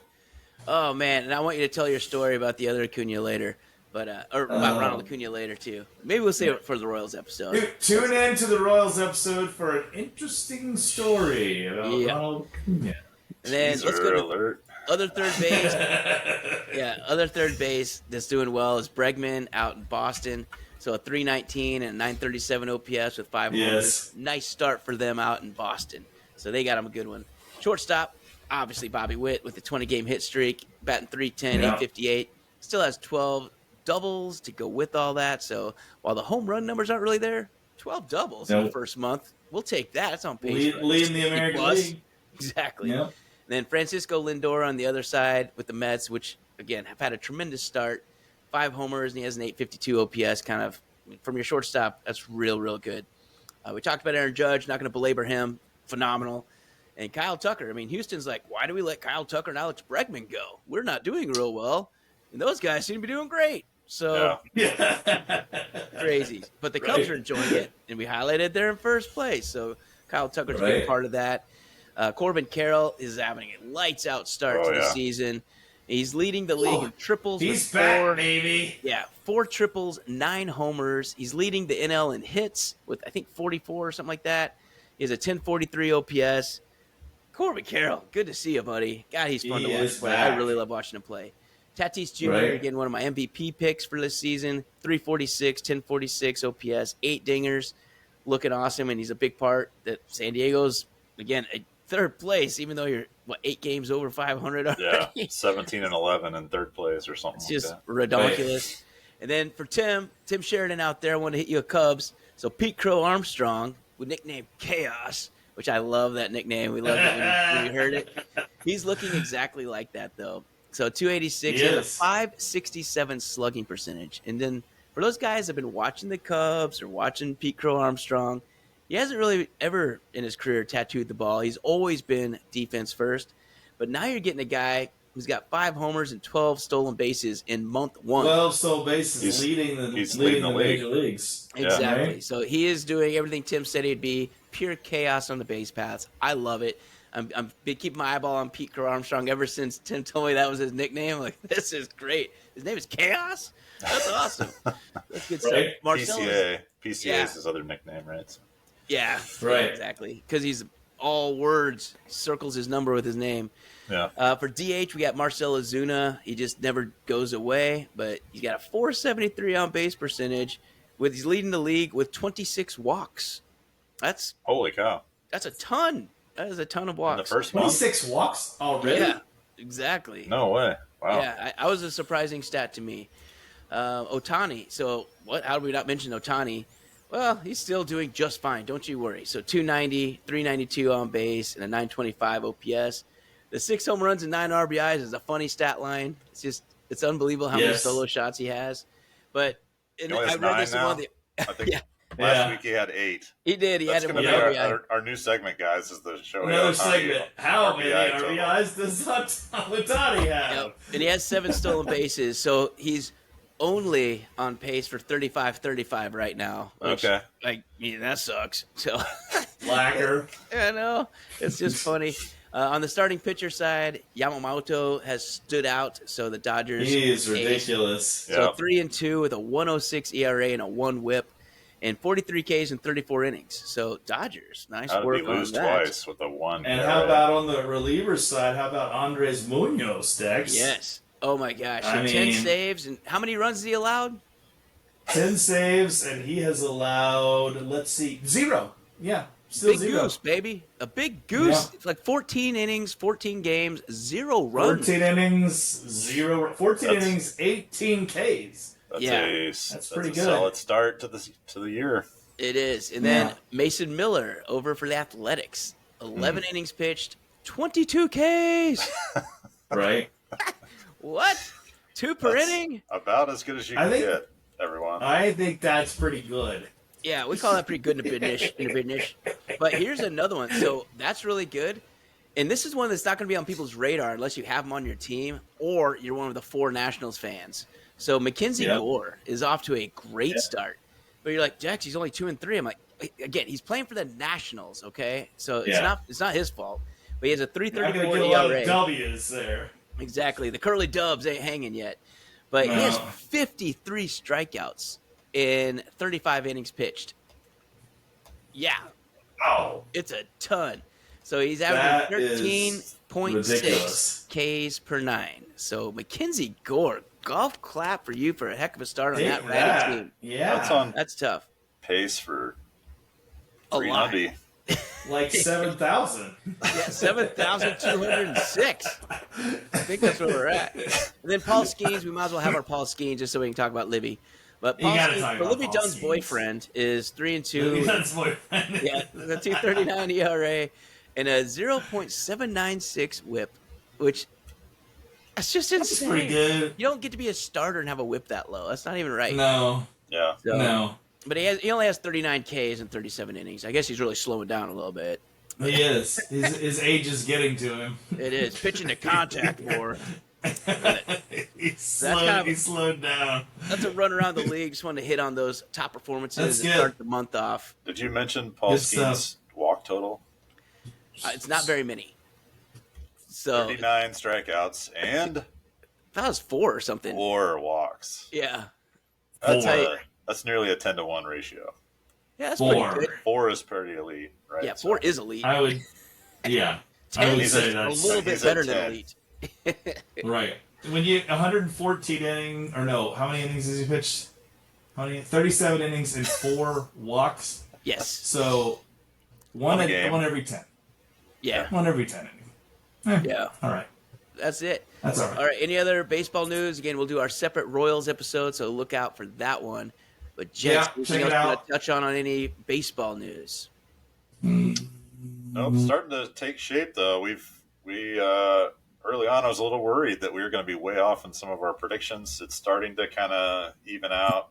Oh, man. And I want you to tell your story about the other Acuna later. But or about Ronald Acuna later, too. Maybe we'll save it for the Royals episode. Tune in to the Royals episode for an interesting story about Ronald Acuna. And then let's go to alert. other third base. Yeah, other third base that's doing well is Bregman out in Boston. So a 319 and a 937 OPS with 5 homers. Nice start for them out in Boston. So they got him a good one. Shortstop, obviously Bobby Witt with a 20-game hit streak, batting 310, 858. Still has 12 doubles to go with all that. So while the home run numbers aren't really there, 12 doubles in the first month. We'll take that. It's on pace. Leading the American League. Exactly. Yep. And then Francisco Lindor on the other side with the Mets, which, again, have had a tremendous start. 5 homers, and he has an 852 OPS. Kind of, from your shortstop, that's real, real good. We talked about Aaron Judge. Not going to belabor him. Phenomenal. And Kyle Tucker. I mean, Houston's like, why do we let Kyle Tucker and Alex Bregman go? We're not doing real well. And those guys seem to be doing great. So, crazy. But the Cubs are enjoying it, and we highlighted they're in first place. So, Kyle Tucker's a big part of that. Corbin Carroll is having a lights-out start to the season. He's leading the league in triples. He's back, baby. Yeah, 4 triples, 9 homers. He's leading the NL in hits with, I think, 44 or something like that. He has a 1043 OPS. Corbin Carroll, good to see you, buddy. God, he's fun to watch play. I really love watching him play. Tatis Jr., again, one of my MVP picks for this season. 346, 1046 OPS, 8 dingers. Looking awesome, and he's a big part that San Diego's, again, a third place, even though you're, 8 games over 500 already? Yeah, 17 and 11 in third place or something it's just ridiculous. And then for Tim Sheridan out there, I want to hit you a Cubs. So Pete Crow Armstrong, with nickname Chaos, which I love that nickname. We loved it when we heard it. He's looking exactly like that, though. So 286 and a 567 slugging percentage. And then for those guys that have been watching the Cubs or watching Pete Crow Armstrong, he hasn't really ever in his career tattooed the ball. He's always been defense first. But now you're getting a guy who's got 5 homers and 12 stolen bases in month 1. 12 stolen bases, leading the major leagues. Exactly. Yeah, right? So he is doing everything Tim said he'd be. Pure chaos on the base paths. I love it. I'm been keeping my eyeball on Pete Crow Armstrong ever since Tim told me that was his nickname. Like, this is great. His name is Chaos? That's awesome. That's good stuff. PCA is his other nickname, right? So. Yeah, exactly. Because he's all words, circles his number with his name. Yeah. For DH, we got Marcell Ozuna. He just never goes away, but he's got a 473 on base percentage. He's leading the league with 26 walks. That's holy cow. That's a ton. That is a ton of walks. In the first month? 26 walks already? Yeah, exactly. No way. Wow. Yeah, I was a surprising stat to me. Ohtani. So how did we not mention Ohtani? Well, he's still doing just fine. Don't you worry. So 290, 392 on base, and a 925 OPS. The 6 home runs and 9 RBIs is a funny stat line. It's unbelievable how many solo shots he has. But I read this in one of the I think last week he had 8. He did. He That's had going to be our new segment, guys, is the show. Another segment. How many RBIs does Ohtani have? Yep. And he has 7 stolen bases, so he's only on pace for 35-35 right now. Which, that sucks. So, Lacker. I know. It's just funny. On the starting pitcher side, Yamamoto has stood out. So the Dodgers. He is ridiculous. So 3-2 with a 106 ERA and a 1 WHIP, and 43 Ks in 34 innings. So Dodgers, nice work on that. Lose twice with a 1. And how about on the relievers side? How about Andres Munoz, Dex? Yes. Oh my gosh! 10 saves, and how many runs has he allowed? 10 saves, and he has allowed. Let's see, 0. Yeah. Still big 0. Goose, baby. A big goose. It's like 14 innings, 14 games, 0 runs. 14 innings, 0. 14 innings, 18 Ks. That's pretty good. Solid start to the year. It is. And then Mason Miller over for the Athletics. 11 innings pitched, 22 Ks. Right. What? 2 per inning? About as good as you can get, everyone. I think that's pretty good. Yeah, we call that pretty good in a bidnish. But here's another one. So that's really good. And this is one that's not going to be on people's radar unless you have them on your team or you're one of the 4 Nationals fans. So Mackenzie Gore is off to a great start. But you're like, Jax, he's only 2-3. I'm like, again, he's playing for the Nationals, okay? So it's not his fault. But he has a 3.34 ERA. A lot of W's there. Exactly. The curly dubs ain't hanging yet. But he has 53 strikeouts in 35 innings pitched. Yeah. Oh. It's a ton. So he's averaging 13.6 Ks per 9. So Mackenzie Gore, golf clap for you for a heck of a start on that ratty team. Yeah. That's tough. Pace for a lot. Like 7,000. Yeah, 7,206. I think that's where we're at. And then Paul Skeens, we might as well have our Paul Skeens just so we can talk about Libby. But Paul Skeens, Libby Dunn's boyfriend is 3-2. Libby Dunn's boyfriend. Yeah, a 2.39 ERA and a 0.796 WHIP, which that's just insane. That's pretty good. You don't get to be a starter and have a WHIP that low. That's not even right. No. Yeah. So, no. But he only has 39 Ks in 37 innings. I guess he's really slowing down a little bit. He is. His age is getting to him. It is. Pitching to contact more. He's slowed down. That's a run around the league. Just wanted to hit on those top performances and start the month off. Did you mention Paul Skeens' walk total? It's not very many. So 39 strikeouts and that was 4 or something. 4 walks. Yeah. That's nearly a 10-to-1 ratio. Yeah, that's pretty good. 4 is pretty elite, right? Yeah, 4 is elite. I would say that's a little bit better than elite. Right. When you 114 innings, or no, how many innings has he pitched? 37 innings and 4 walks. Yes. So one every 10. Yeah. 1 every 10 innings. Yeah. All right. That's it. That's all right. All right. Any other baseball news? Again, we'll do our separate Royals episode, so look out for that one. But Jets, anything else you want to touch on any baseball news? Nope. Starting to take shape though. We early on I was a little worried that we were going to be way off in some of our predictions. It's starting to kind of even out,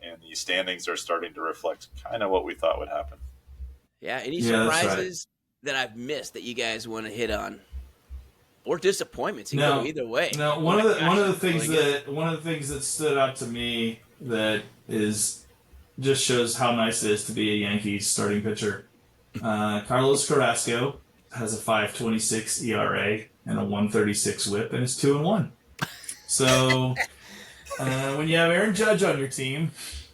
and the standings are starting to reflect kind of what we thought would happen. Yeah. Any surprises that I've missed that you guys want to hit on? Or disappointments. You can go either way. No, one of the things that stood out to me that just shows how nice it is to be a Yankees starting pitcher. Carlos Carrasco has a 5.26 ERA and a 1.36 WHIP, and it's 2-1. So when you have Aaron Judge on your team,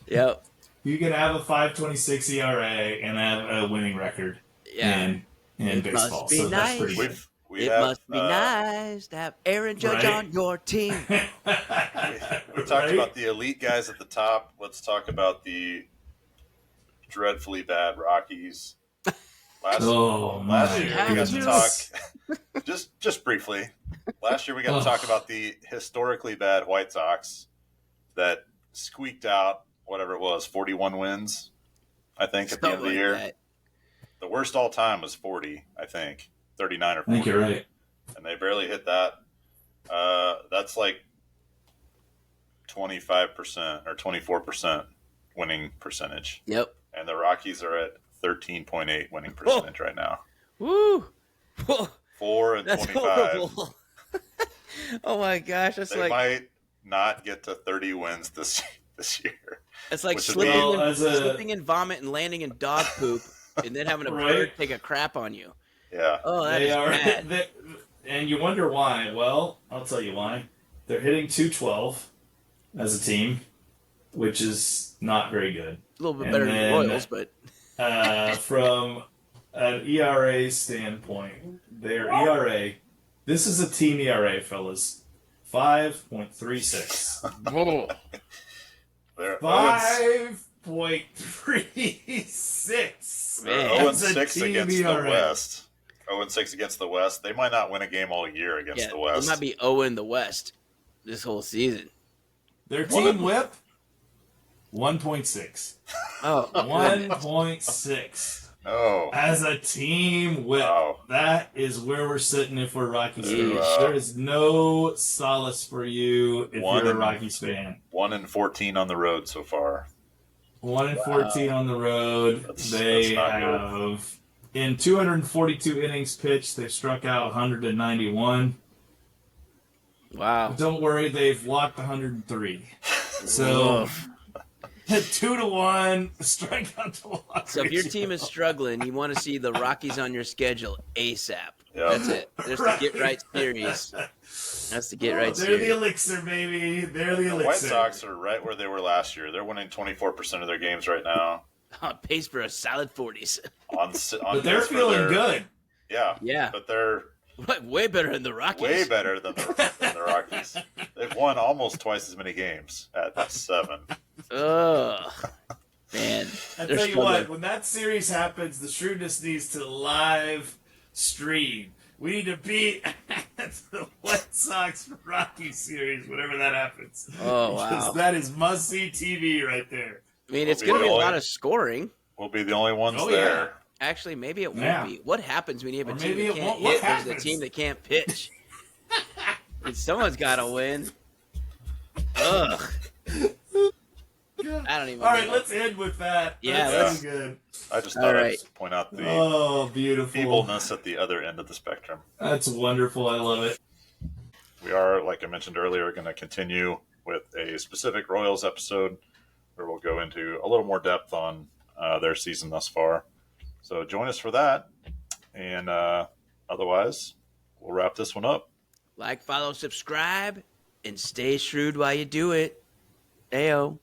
yep, you can have a 5.26 ERA and have a winning record in baseball. So that's pretty good. It must be nice to have Aaron Judge on your team. We talked about the elite guys at the top. Let's talk about the dreadfully bad Rockies. Last year we got to talk just briefly. Last year we got to talk about the historically bad White Sox that squeaked out whatever it was, 41 wins, I think, at the end of the year. That. The worst all time was 40, I think. 39 or 40. I think you're right. And they barely hit that. That's like 25% or 24% winning percentage. Yep. And the Rockies are at 13.8 winning percentage right now. Woo! 4 and that's 25. Horrible. Oh my gosh, they might not get to 30 wins this year. It's like slipping in vomit and landing in dog poop, and then having a bird take a crap on you. Yeah. Oh, that is bad. And you wonder why. Well, I'll tell you why. They're hitting 212 as a team, which is not very good. A little bit better than the Royals, but... from an ERA standpoint, their ERA, this is a team ERA, fellas, 5.36. 5.36. They're 0-6 against the West. 0-6 against the West. They might not win a game all year against the West. They might be 0 in the West this whole season. Their team whip, 1.6. Oh. 1.6. Oh. As a team whip. Oh. That is where we're sitting if we're Rockies fans. There is no solace for you if you're a Rockies fan. 1-14 on the road so far. 1-14 on the road. They have... In 242 innings pitched, they struck out 191. Wow. Don't worry, they've walked 103. So, 2-1, strikeout to walk. So if your team is struggling, you want to see the Rockies on your schedule ASAP. Yep. That's it. There's the Get Right series. That's the Get Right series. They're the elixir, baby. They're the elixir. The White Sox are right where they were last year. They're winning 24% of their games right now. On pace for a solid 40s. On but they're feeling good. Yeah. But they're way better than the Rockies. way better than the Rockies. They've won almost twice as many games at 7. Ugh. Man. I tell you what, when that series happens, the Shrewdness needs to live stream. We need to beat the White Sox Rockies series whenever that happens. Oh, wow. Because that is must-see TV right there. I mean, it's going to be a lot of scoring. We'll be the only ones there. Actually, maybe it won't be. What happens when you have a team that can't hit versus a team that can't pitch? And someone's got to win. Ugh. I don't even know. All right, let's end with that. Yeah, that's good. I just thought I'd point out the beautiful feebleness at the other end of the spectrum. That's wonderful. I love it. We are, like I mentioned earlier, going to continue with a specific Royals episode where we'll go into a little more depth on their season thus far. So join us for that. And otherwise, we'll wrap this one up. Like, follow, subscribe, and stay shrewd while you do it. Ayo.